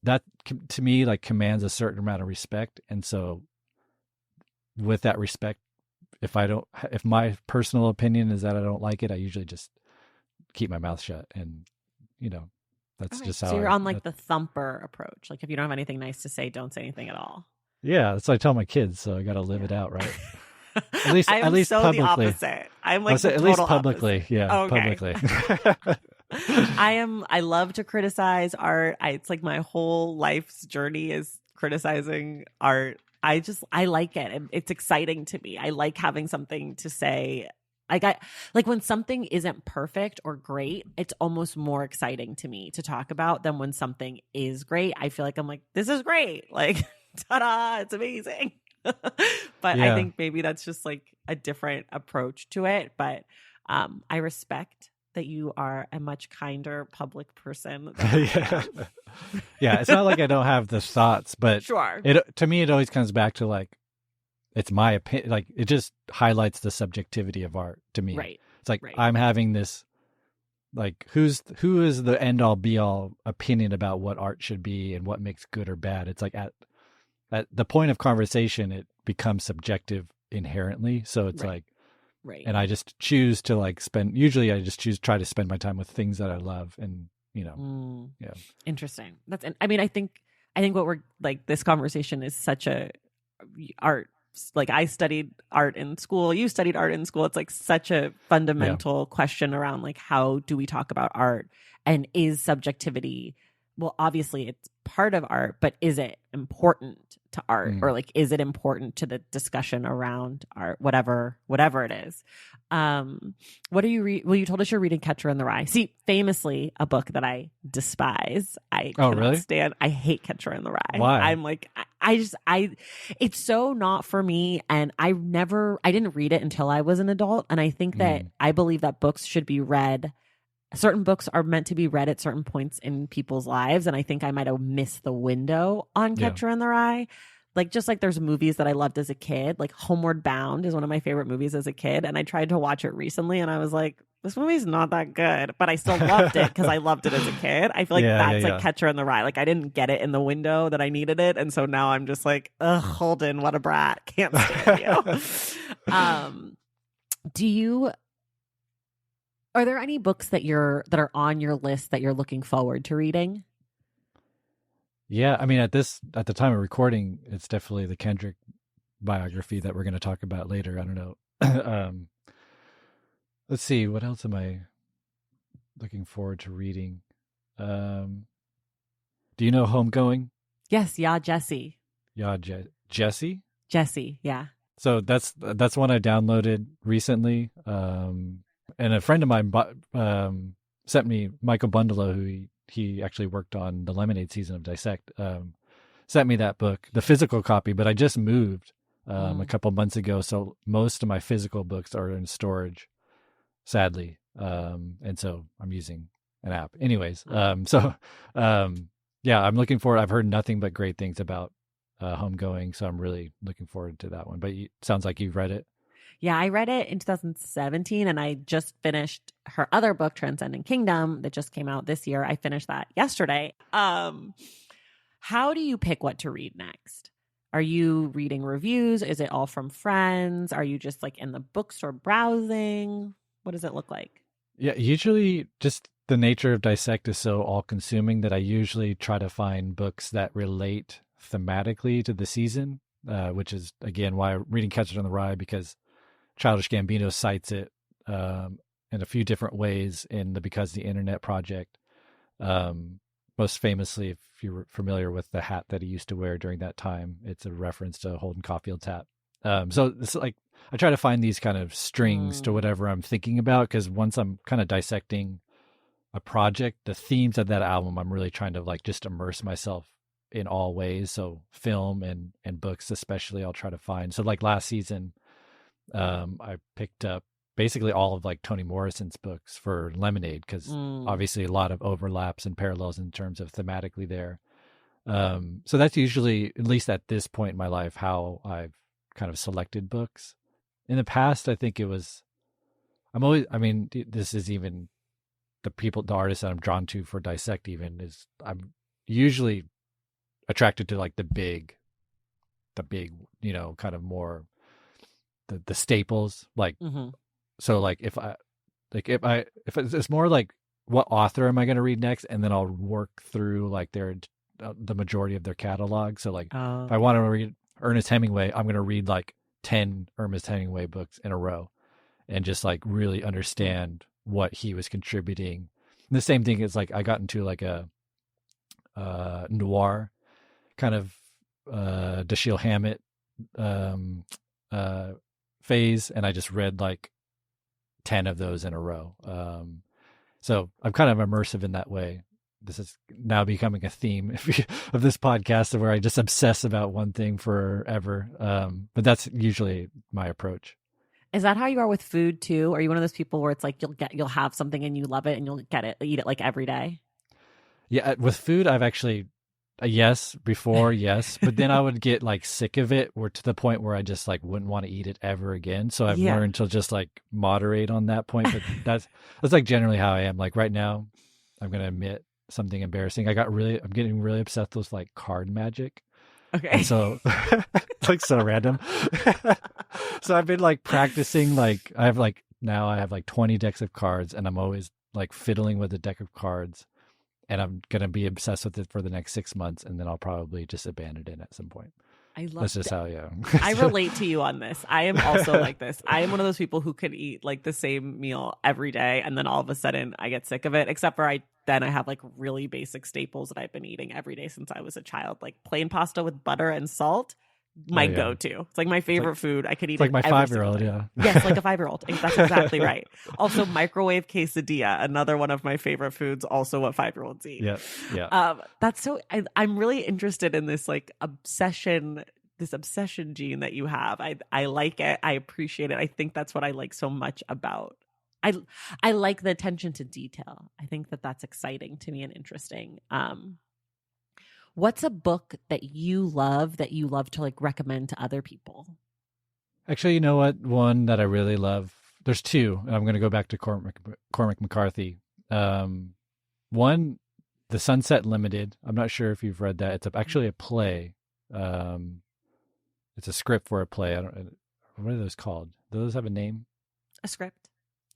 that, to me commands a certain amount of respect. And so with that respect, if my personal opinion is that I don't like it, I usually just keep my mouth shut, and that's just how. So you're on the thumper approach. If you don't have anything nice to say, don't say anything at all. Yeah, that's what I tell my kids. So I got to live it out, right? At least so publicly. The opposite. I'm at least publicly. Opposite. Yeah, okay. publicly. I love to criticize art. It's my whole life's journey is criticizing art. I like it. It's exciting to me. I like having something to say. When something isn't perfect or great, it's almost more exciting to me to talk about than when something is great. I feel I'm this is great. Ta-da, it's amazing. But yeah. I think maybe that's just a different approach to it. But I respect that you are a much kinder public person. Yeah. Yeah, it's not I don't have the thoughts, but sure. To me, it always comes back to it's my opinion. It just highlights the subjectivity of art to me. Right. It's like Right. I'm having this, like, who is the end all be all opinion about what art should be and what makes good or bad. It's like at the point of conversation, it becomes subjective inherently. So it's Right. like, Right. and I just choose to like usually I just try to spend my time with things that I love, and yeah. Interesting. I mean, I think what we're like, this conversation is such a art, like I studied art in school, you studied art in school. It's like such a fundamental question around like, how do we talk about art, and is subjectivity, well, obviously it's part of art, but is it important to art, or like, is it important to the discussion around art, whatever it is. What are you well, you told us you're reading Catcher in the Rye. See, famously a book that I despise. I cannot really? stand. I hate Catcher in the Rye. Why? I'm like, it's so not for me, and I didn't read it until I was an adult, and I think that I believe that books should be read. Certain books are meant to be read at certain points in people's lives, and I think I might have missed the window on Catcher in the Rye. Like, just like there's movies that I loved as a kid, like Homeward Bound is one of my favorite movies as a kid, and I tried to watch it recently, and I was like, this movie's not that good, but I still loved it because I loved it as a kid. I feel like that's like Catcher in the Rye. Like, I didn't get it in the window that I needed it, and so now I'm just like, ugh, Holden, what a brat, can't stand you. Are there any books that are on your list that you're looking forward to reading? Yeah, I mean, at the time of recording, it's definitely the Kendrick biography that we're going to talk about later. I don't know. Let's see, what else am I looking forward to reading? Do you know Homegoing? Yes, yeah, Jesse. Yeah, Jesse? Jesse, yeah. So that's one I downloaded recently. And a friend of mine sent me Michael Bundalo, who he actually worked on the Lemonade season of Dissect, sent me that book, the physical copy, but I just moved a couple months ago, so most of my physical books are in storage, sadly. And so I'm using an app. Anyways, yeah, I'm looking forward. I've heard nothing but great things about Homegoing, so I'm really looking forward to that one. But sounds like you've read it. Yeah, I read it in 2017, and I just finished her other book, Transcending Kingdom, that just came out this year. I finished that yesterday. How do you pick what to read next? Are you reading reviews? Is it all from friends? Are you just like in the bookstore browsing? What does it look like? Yeah, usually just the nature of Dissect is so all-consuming that I usually try to find books that relate thematically to the season, which is, again, why I'm reading Catcher in the Rye, because Childish Gambino cites it in a few different ways in the Because the Internet project. Most famously, if you're familiar with the hat that he used to wear during that time, it's a reference to Holden Caulfield's hat. So it's like I try to find these kind of strings to whatever I'm thinking about, because once I'm kind of dissecting a project, the themes of that album, I'm really trying to like just immerse myself in all ways. So film and books especially, I'll try to find. So like last season, I picked up basically all of like Toni Morrison's books for Lemonade, because obviously a lot of overlaps and parallels in terms of thematically there. So that's usually, at least at this point in my life, how I've kind of selected books. In the past, I think this is even the artists that I'm drawn to for Dissect even, is I'm usually attracted to like the big, kind of more the staples, like, so like if it's more like, what author am I going to read next, and then I'll work through like the majority of their catalog. So like if I want to read Ernest Hemingway, I'm going to read like 10 Ernest Hemingway books in a row and just like really understand what he was contributing. And the same thing is like I got into like a noir kind of Dashiell Hammett phase, and I just read like 10 of those in a row. So I'm kind of immersive in that way. This is now becoming a theme of this podcast, where I just obsess about one thing forever. But that's usually my approach. Is that how you are with food too? Are you one of those people where it's like you'll have something and you love it and you'll eat it like every day? Yeah, with food, I've actually Yes, before, yes. But then I would get like sick of it or to the point where I just like wouldn't want to eat it ever again. So I've Yeah. learned to just like moderate on that point. But that's like generally how I am. Like right now, I'm gonna admit something embarrassing. I'm getting really obsessed with like card magic. And Okay. so it's like so random. So I've been like practicing, like now I have like 20 decks of cards and I'm always like fiddling with a deck of cards and I'm going to be obsessed with it for the next 6 months and then I'll probably just abandon it at some point. I love That's just how, yeah. I relate to you on this. I am also like this. I am one of those people who could eat like the same meal every day and then all of a sudden I get sick of it, except for I have like really basic staples that I've been eating every day since I was a child, like plain pasta with butter and salt. My yeah. go-to. It's like my favorite food. I could eat It's like it my every 5-year-old, single day. yeah. Yes, like a 5-year-old. That's exactly right. Also, microwave quesadilla, another one of my favorite foods. Also, what 5-year-olds eat. Yeah, yeah. That's so. I'm really interested in this like obsession, this obsession gene that you have. I like it. I appreciate it. I think that's what I like so much about. I like the attention to detail. I think that that's exciting to me and interesting. What's a book that you love to like recommend to other people? Actually, you know what? One that I really love. There's two, and I'm going to go back to Cormac McCarthy. One, The Sunset Limited. I'm not sure if you've read that. It's actually a play. It's a script for a play. What are those called? Do those have a name? A script.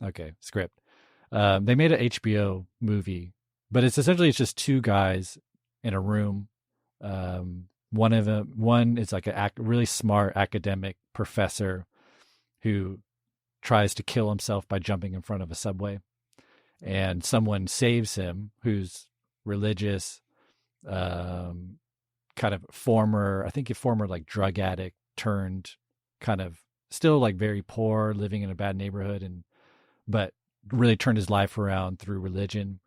Okay, script. They made an HBO movie, but it's just two guys in a room. One is like a really smart academic professor who tries to kill himself by jumping in front of a subway, and someone saves him who's religious, kind of former like drug addict turned kind of still like very poor, living in a bad neighborhood, but really turned his life around through religion.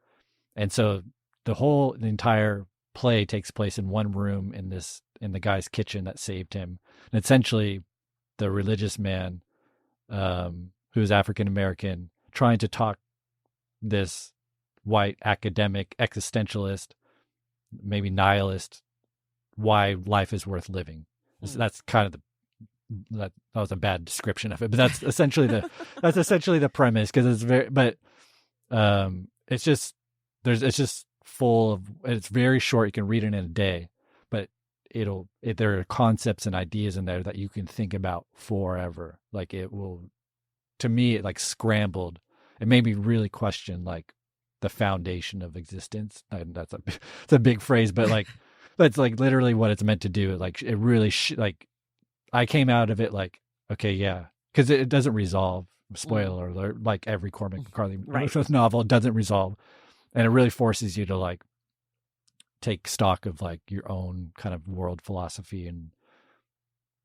And so the entire play takes place in one room in the guy's kitchen that saved him. And essentially the religious man, who is African American, trying to talk this white academic existentialist, maybe nihilist, why life is worth living. So that's kind of that was a bad description of it, but that's essentially the premise, because it's just full of, it's very short. You can read it in a day, but there are concepts and ideas in there that you can think about forever. Like it will, to me, it like scrambled. It made me really question like the foundation of existence. And it's a big phrase, but like that's like literally what it's meant to do. Like it really like I came out of it like, okay, yeah, because it doesn't resolve. Spoiler alert! Like every Cormac McCarthy novel, it doesn't resolve, and it really forces you to like take stock of like your own kind of world philosophy, and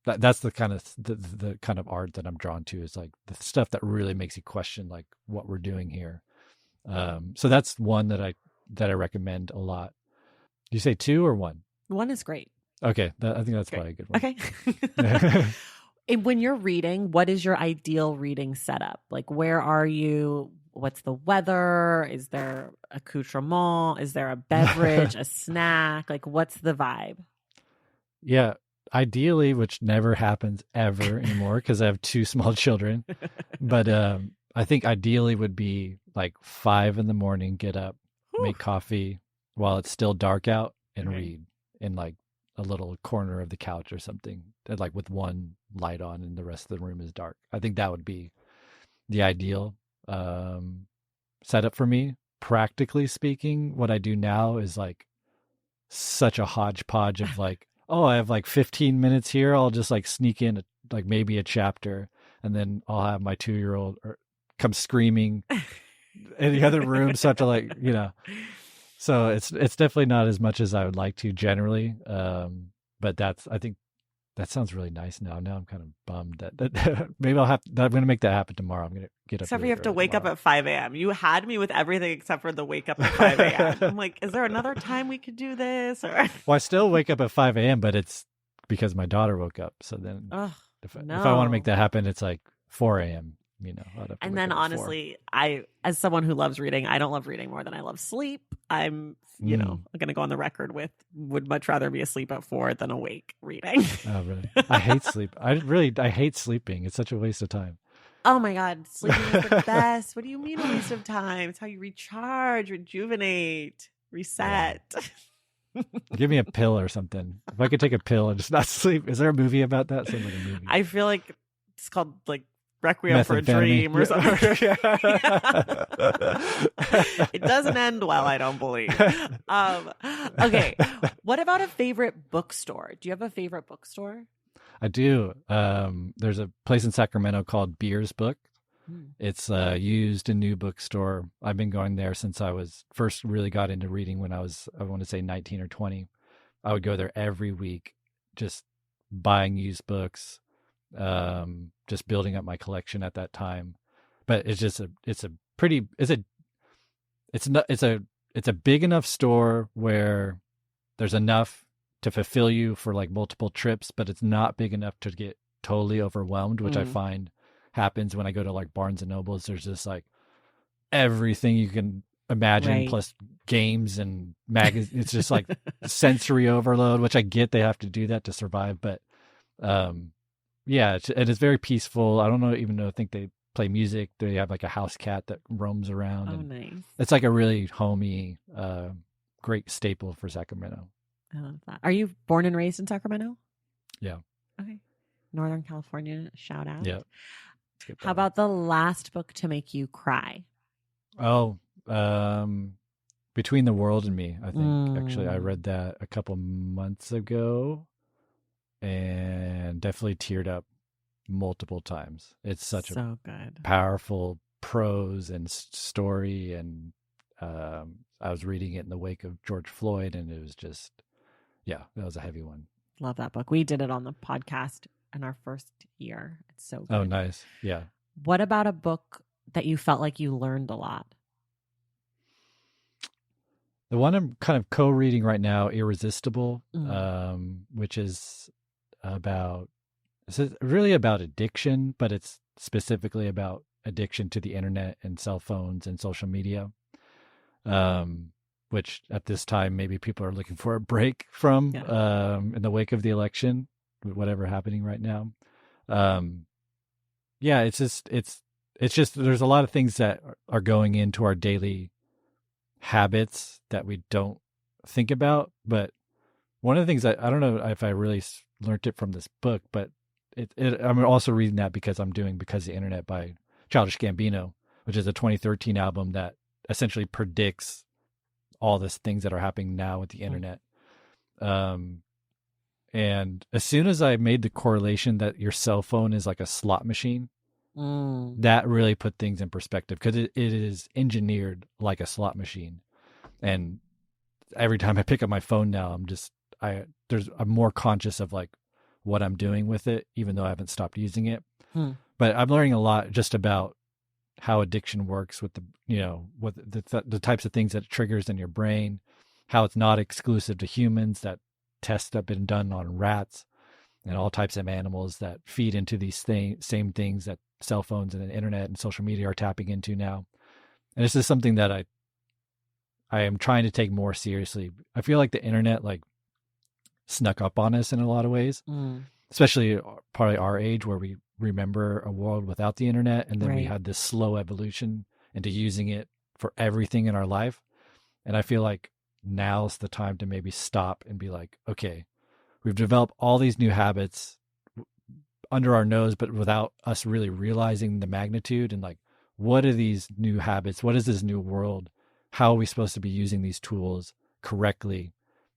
that's the kind of the kind of art that I'm drawn to, is like the stuff that really makes you question like what we're doing here. So that's one that I recommend a lot. Do you say two or one? One is great. Okay, I think that's probably a good one. Okay. And when you're reading, what is your ideal reading setup? Like, where are you? What's the weather? Is there accoutrement? Is there a beverage, a snack? Like, what's the vibe? Yeah, ideally, which never happens ever anymore because I have two small children. But I think ideally would be like 5 a.m, get up, make coffee while it's still dark out, and read in like a little corner of the couch or something, like with one light on and the rest of the room is dark. I think that would be the ideal setup for me. Practically speaking, what I do now is like such a hodgepodge of like, oh, I have like 15 minutes here. I'll just like sneak in like maybe a chapter, and then I'll have my 2-year-old come screaming in the other room. So I have to like, so it's definitely not as much as I would like to generally. But I think that sounds really nice now. Now I'm kind of bummed that maybe I'm going to make that happen tomorrow. I'm going to get up. Except for you have to wake up at 5 a.m. You had me with everything except for the wake up at 5 a.m. I'm like, is there another time we could do this? Or well, I still wake up at 5 a.m., but it's because my daughter woke up. So then if I want to make that happen, it's like 4 a.m. I'd have to And wake then up at 4. honestly, as someone who loves reading, I don't love reading more than I love sleep. I'm going to go on the record with would much rather be asleep at 4 than awake reading. Oh, really? I hate sleep. I hate sleeping. It's such a waste of time. Oh my God, sleeping is the best. What do you mean a waste of time? It's how you recharge, rejuvenate, reset. Yeah. Give me a pill or something. If I could take a pill and just not sleep. Is there a movie about that? Sounds like a movie. I feel like it's called like Requiem for a Dream or something. It doesn't end well, I don't believe. Okay. What about a favorite bookstore? Do you have a favorite bookstore? I do. There's a place in Sacramento called Beer's Book. It's a used and new bookstore. I've been going there since I was first really got into reading when I was, I want to say 19 or 20. I would go there every week, just buying used books, just building up my collection at that time. But it's a big enough store where there's enough to fulfill you for like multiple trips, but it's not big enough to get totally overwhelmed, which I find happens when I go to like Barnes and Nobles. There's just like everything you can imagine, plus games and magazines. It's just like sensory overload, which I get they have to do that to survive. But yeah, it's very peaceful. I think they play music. They have like a house cat that roams around. Oh, nice. It's like a really homey, great staple for Sacramento. I love that. Are you born and raised in Sacramento? Yeah. Okay. Northern California, shout out. Yeah. How about the last book to make you cry? Oh, Between the World and Me, I think. Actually, I read that a couple months ago and definitely teared up multiple times. It's such a good, powerful prose and story. And I was reading it in the wake of George Floyd, and it was just, that was a heavy one. Love that book. We did it on the podcast in our first year. It's so good. Oh, nice. Yeah. What about a book that you felt like you learned a lot? The one I'm kind of co-reading right now, Irresistible, which is really about addiction, but it's specifically about addiction to the internet and cell phones and social media, which at this time maybe people are looking for a break from in the wake of the election, whatever happening right now. It's just there's a lot of things that are going into our daily habits that we don't think about. But one of the things I don't know if I really learned it from this book, but I'm also reading that because of the Internet by Childish Gambino, which is a 2013 album that essentially predicts all these things that are happening now with the internet. And as soon as I made the correlation that your cell phone is like a slot machine, that really put things in perspective, because it is engineered like a slot machine. And every time I pick up my phone now, I'm more conscious of like what I'm doing with it, even though I haven't stopped using it. But I'm learning a lot just about how addiction works with the types of things that it triggers in your brain, how it's not exclusive to humans, that tests have been done on rats and all types of animals that feed into these same things that cell phones and the internet and social media are tapping into now. And this is something that I am trying to take more seriously. I feel like the internet like snuck up on us in a lot of ways, especially probably our age, where we remember a world without the internet, and then we had this slow evolution into using it for everything in our life. And I feel like now's the time to maybe stop and be like, okay, we've developed all these new habits under our nose, but without us really realizing the magnitude, and like, what are these new habits? What is this new world? How are we supposed to be using these tools correctly?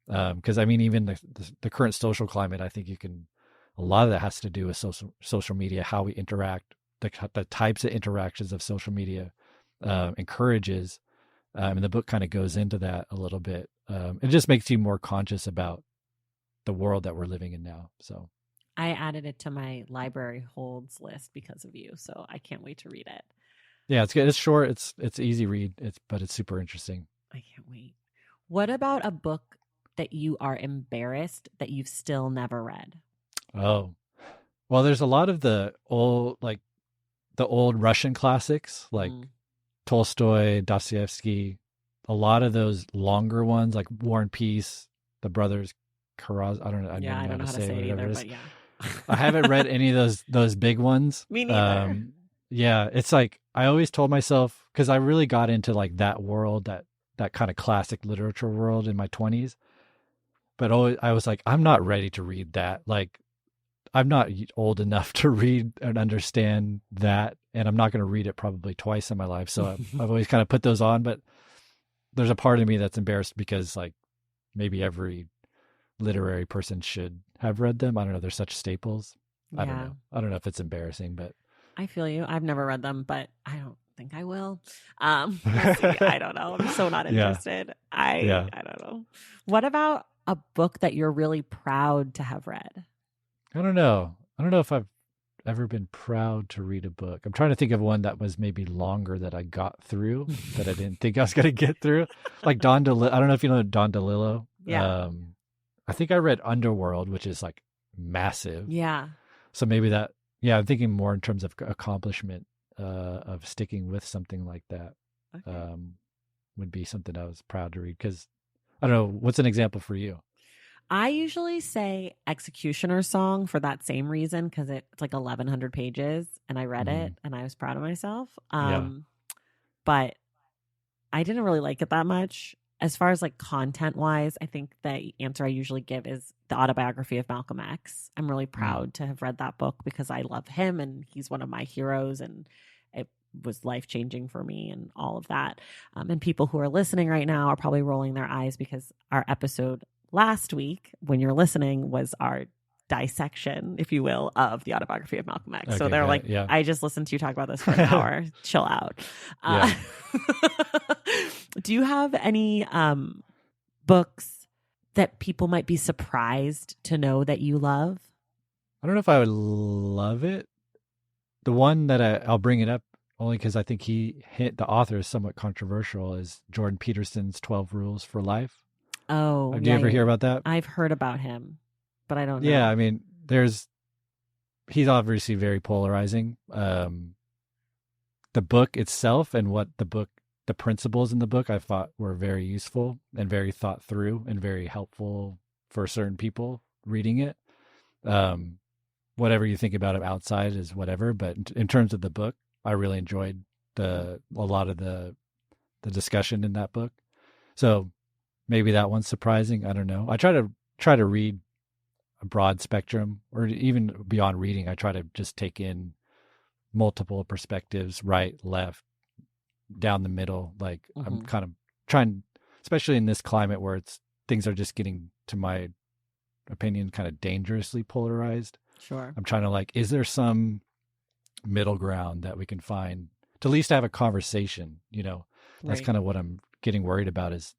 Because I mean, even the current social climate, I think a lot of that has to do with social media, how we interact, the types of interactions of social media encourages. And the book kind of goes into that a little bit. It just makes you more conscious about the world that we're living in now. So I added it to my library holds list because of you. So I can't wait to read it. Yeah, it's good. It's short. It's easy read. But it's super interesting. I can't wait. What about a book that you are embarrassed that you've still never read? Oh, well, there's a lot of the old, like the old Russian classics like Tolstoy, Dostoevsky, a lot of those longer ones like War and Peace, the brothers Karaz. I don't know. I Yeah, I never don't know know how how to to say say it whatever either, it is. but yeah. I haven't read any of those big ones. Me neither. Yeah, it's like I always told myself, because I really got into like that world, that kind of classic literature world in my 20s. But always, I was like, I'm not ready to read that. Like, I'm not old enough to read and understand that, and I'm not going to read it probably twice in my life. So I've always kind of put those on. But there's a part of me that's embarrassed because like maybe every literary person should have read them. I don't know. They're such staples. Yeah. I don't know. I don't know if it's embarrassing, but I feel you. I've never read them, but I don't think I will. We'll see. I don't know. I'm so not interested. Yeah. I don't know. What about a book that you're really proud to have read? I don't know. I don't know if I've ever been proud to read a book. I'm trying to think of one that was maybe longer that I got through that I didn't think I was going to get through. Like Don DeLillo. I don't know if you know Don DeLillo. Yeah. I think I read Underworld, which is like massive. Yeah. So maybe that, yeah, I'm thinking more in terms of accomplishment of sticking with something like that. Okay. Would be something I was proud to read. Because I don't know, what's an example for you? I usually say Executioner's Song for that same reason, because it's like 1,100 pages and I read it and I was proud of myself. Yeah. But I didn't really like it that much. As far as like content wise, I think the answer I usually give is the autobiography of Malcolm X. I'm really proud to have read that book because I love him and he's one of my heroes, and it was life changing for me and all of that. And people who are listening right now are probably rolling their eyes because our episode last week, when you're listening, was our dissection, if you will, of the autobiography of Malcolm X. So they're like, yeah. I just listened to you talk about this for an hour. Chill out. Do you have any books that people might be surprised to know that you love? I don't know if I would love it. The one that I'll bring it up only because I think the author is somewhat controversial, is Jordan Peterson's 12 Rules for Life. Oh, do you ever hear about that? I've heard about him, but I don't know. Yeah, I mean, he's obviously very polarizing. The book itself and the principles in the book I thought were very useful and very thought through and very helpful for certain people reading it. Whatever you think about it outside is whatever, but in terms of the book, I really enjoyed a lot of the discussion in that book. So maybe that one's surprising. I don't know. I try to read a broad spectrum, or even beyond reading, I try to just take in multiple perspectives, right, left, down the middle. Like I'm kind of trying, especially in this climate where things are just getting, to my opinion, kind of dangerously polarized. Sure. I'm trying to like, is there some middle ground that we can find to at least have a conversation? You know, that's kind of what I'm getting worried about, is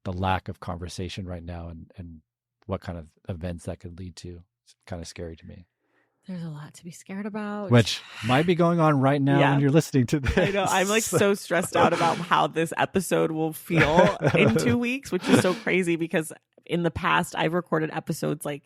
the lack of conversation right now, and what kind of events that could lead to. It's kind of scary to me. There's a lot to be scared about. Which might be going on right now when you're listening to this. I know. I'm like so stressed out about how this episode will feel in 2 weeks, which is so crazy because in the past I've recorded episodes like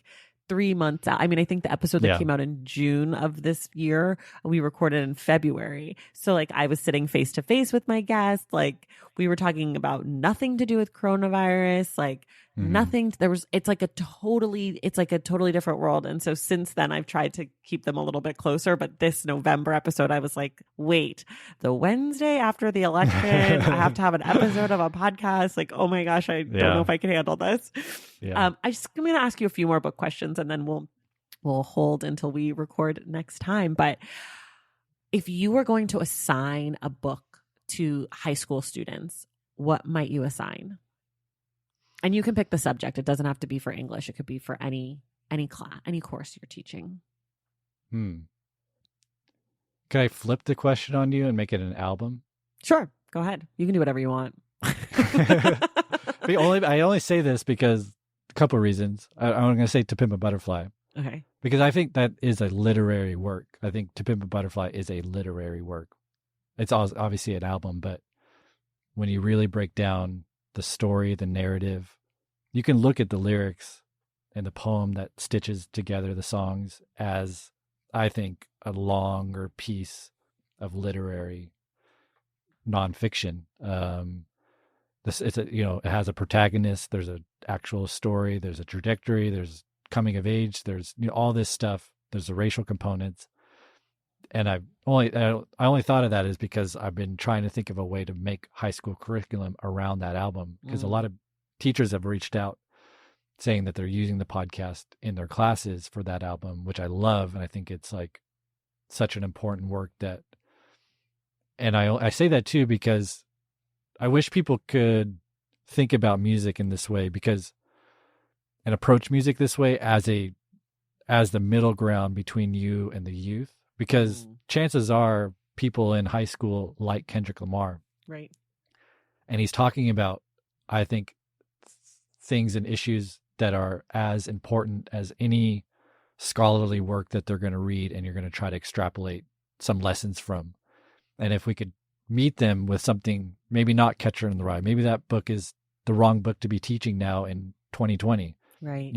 3 months out. I mean, I think the episode that came out in June of this year, we recorded in February. So like I was sitting face to face with my guest. Like we were talking about nothing to do with coronavirus, like nothing. It's like a totally different world. And so since then I've tried to keep them a little bit closer. But this November episode, I was like, wait, the Wednesday after the election, I have to have an episode of a podcast. Like, oh my gosh, I don't know if I can handle this. I'm going to ask you a few more book questions and then we'll hold until we record next time. But if you were going to assign a book to high school students, what might you assign? And you can pick the subject. It doesn't have to be for English. It could be for any class, any course you're teaching. Can I flip the question on you and make it an album? Sure. Go ahead. You can do whatever you want. I only say this because a couple of reasons. I'm going to say To Pimp a Butterfly. Okay. Because I think that is a literary work. I think To Pimp a Butterfly is a literary work. It's obviously an album, but when you really break down the story, the narrative, you can look at the lyrics and the poem that stitches together the songs as, I think, a longer piece of literary nonfiction. It has a protagonist. There's an actual story. There's a trajectory. There's coming of age. There's all this stuff. There's the racial components. And I only thought of that is because I've been trying to think of a way to make high school curriculum around that album, because a lot of teachers have reached out saying that they're using the podcast in their classes for that album, which I love. And I think it's like such an important work and I say that too, because I wish people could think about music in this way and approach music this way as the middle ground between you and the youth, because chances are people in high school like Kendrick Lamar. Right. And he's talking about, I think, things and issues that are as important as any scholarly work that they're going to read and you're going to try to extrapolate some lessons from. And if we could meet them with something, maybe not Catcher in the Rye, maybe that book is the wrong book to be teaching now in 2020. Right.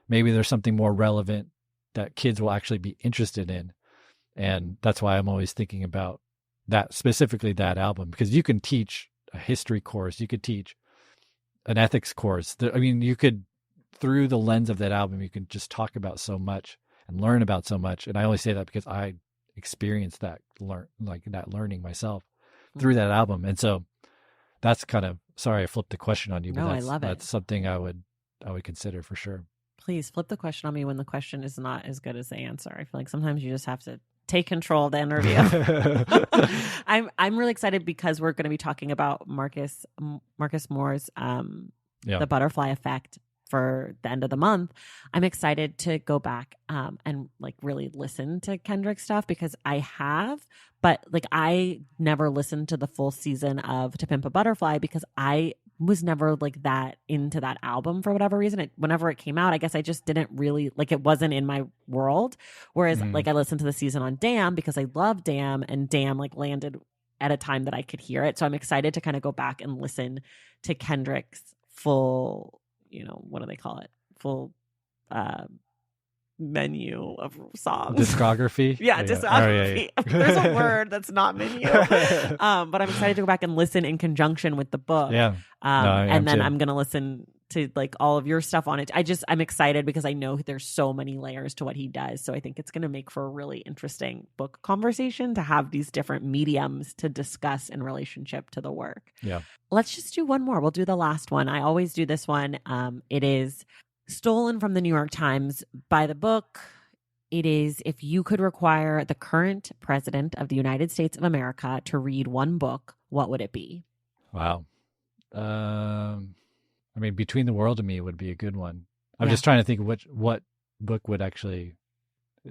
Maybe there's something more relevant that kids will actually be interested in. And that's why I'm always thinking about that, specifically that album, because you can teach a history course, you could teach an ethics course. You could, through the lens of that album, you can just talk about so much and learn about so much. And I only say that because I experienced that learning myself through that album. And so that's kind of, sorry, I flipped the question on you, but I love it. That's something I would consider for sure. Please flip the question on me when the question is not as good as the answer. I feel like sometimes you just have to take control of the interview. I'm really excited because we're going to be talking about Marcus Moore's The Butterfly Effect for the end of the month. I'm excited to go back and like really listen to Kendrick stuff, because I have, but like I never listened to the full season of To Pimp a Butterfly because I was never like that into that album for whatever reason. Whenever it came out, I guess I just didn't really like, it wasn't in my world. Whereas like I listened to the season on Damn because I love Damn, and Damn like landed at a time that I could hear it. So I'm excited to kind of go back and listen to Kendrick's full, what do they call it? Full menu of songs. Discography? Discography. Oh, yeah. There's a word that's not menu. But I'm excited to go back and listen in conjunction with the book. Yeah. And then I'm going to listen to like all of your stuff on it. I'm excited because I know there's so many layers to what he does. So I think it's going to make for a really interesting book conversation to have these different mediums to discuss in relationship to the work. Yeah. Let's just do one more. We'll do the last one. I always do this one. It is stolen from the New York Times by the book. It is, if you could require the current president of the United States of America to read one book, what would it be? Wow. Between the World and Me would be a good one. I'm just trying to think what book would actually,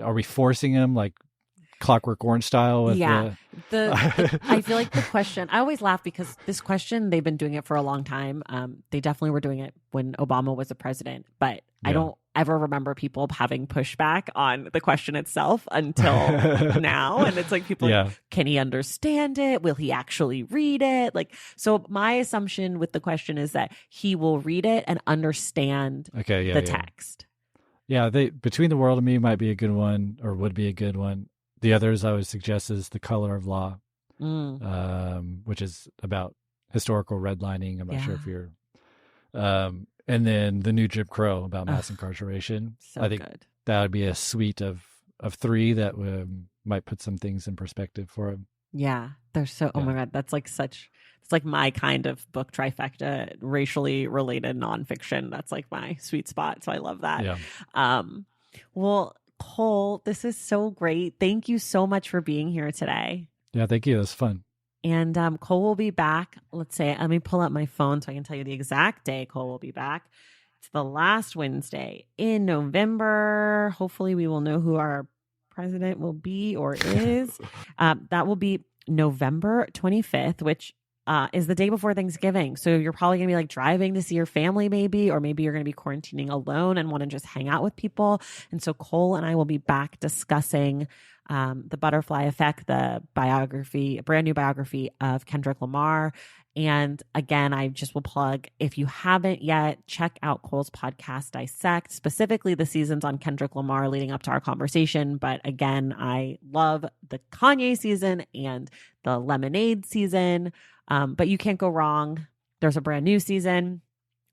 are we forcing him like Clockwork Orange style? With I feel like the question, I always laugh because this question, they've been doing it for a long time. They definitely were doing it when Obama was a president, but I don't ever remember people having pushback on the question itself until now. And it's like people, can he understand it? Will he actually read it? Like, so my assumption with the question is that he will read it and understand the text. Yeah, Between the World and Me might be a good one, or would be a good one. The others I would suggest is The Color of Law, which is about historical redlining. I'm not sure if you're... and then The New Jim Crow about mass incarceration. I think good. That would be a suite of three that might put some things in perspective for him. Yeah, they're so... Oh my God, that's like such... It's like my kind of book trifecta, racially related nonfiction. That's like my sweet spot. So I love that. Yeah. Well, Cole, this is so great. Thank you so much for being here today. Yeah, thank you. It was fun. And Cole will be back. Let me pull up my phone so I can tell you the exact day Cole will be back. It's the last Wednesday in November. Hopefully we will know who our president will be or is. That will be November 25th, which is the day before Thanksgiving. So you're probably going to be like driving to see your family maybe, or maybe you're going to be quarantining alone and want to just hang out with people. And so Cole and I will be back discussing The Butterfly Effect, the biography, a brand new biography of Kendrick Lamar. And again, I just will plug, if you haven't yet, check out Cole's podcast, Dissect, specifically the seasons on Kendrick Lamar leading up to our conversation. But again, I love the Kanye season and the Lemonade season. But you can't go wrong. There's a brand new season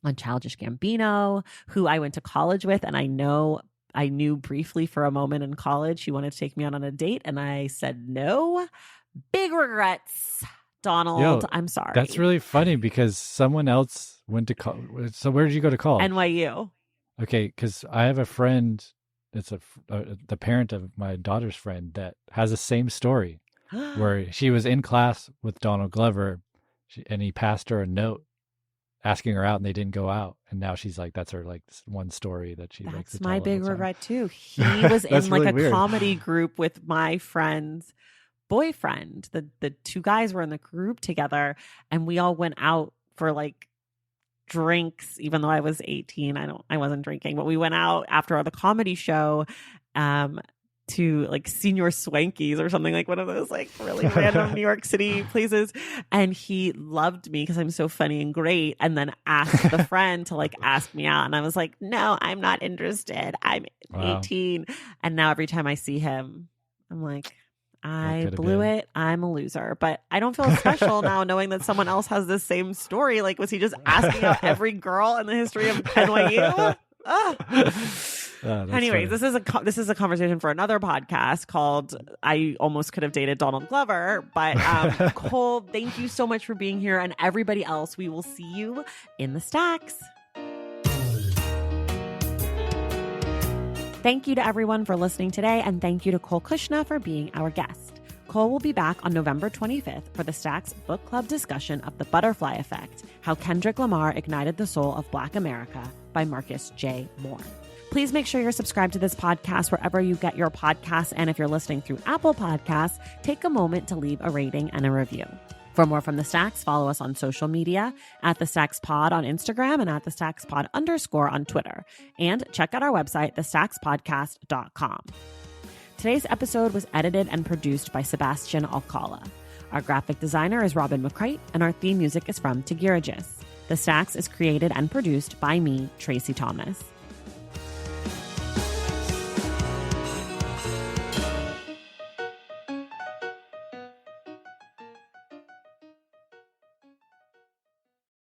on Childish Gambino, who I went to college with. And I knew briefly for a moment in college, she wanted to take me out on a date. And I said no. Big regrets. Donald, Yo, I'm sorry. That's really funny because someone else went to college. So where did you go to college? NYU. Okay, because I have a friend that's the parent of my daughter's friend that has the same story where she was in class with Donald Glover and he passed her a note asking her out and they didn't go out. And now she's like, that's her like one story that she likes to tell. That's my big regret too. He was in like really a weird. comedy group with my friend's boyfriend. The two guys were in the group together and we all went out for like drinks, even though I was 18. I wasn't drinking, but we went out after the comedy show to like Senior Swankies or something, like one of those like really random New York City places. And he loved me because I'm so funny and great. And then asked the friend to like ask me out. And I was like, no, I'm not interested. I'm 18. And now every time I see him, I'm like, I blew it. I'm a loser. But I don't feel special now knowing that someone else has the same story. Like, was he just asking out every girl in the history of NYU? Anyways, funny. this is a conversation for another podcast called I Almost Could Have Dated Donald Glover. But Cole, thank you so much for being here. And everybody else, we will see you in the stacks. Thank you to everyone for listening today, and thank you to Cole Cuchna for being our guest. Cole will be back on November 25th for the Stacks Book Club discussion of The Butterfly Effect, How Kendrick Lamar Ignited the Soul of Black America by Marcus J. Moore. Please make sure you're subscribed to this podcast wherever you get your podcasts, and if you're listening through Apple Podcasts, take a moment to leave a rating and a review. For more from The Stacks, follow us on social media at The Stacks Pod on Instagram and at The Stacks Pod _ on Twitter. And check out our website, thestackspodcast.com. Today's episode was edited and produced by Sebastian Alcala. Our graphic designer is Robin McCrite, and our theme music is from Tegirigis. The Stacks is created and produced by me, Tracy Thomas.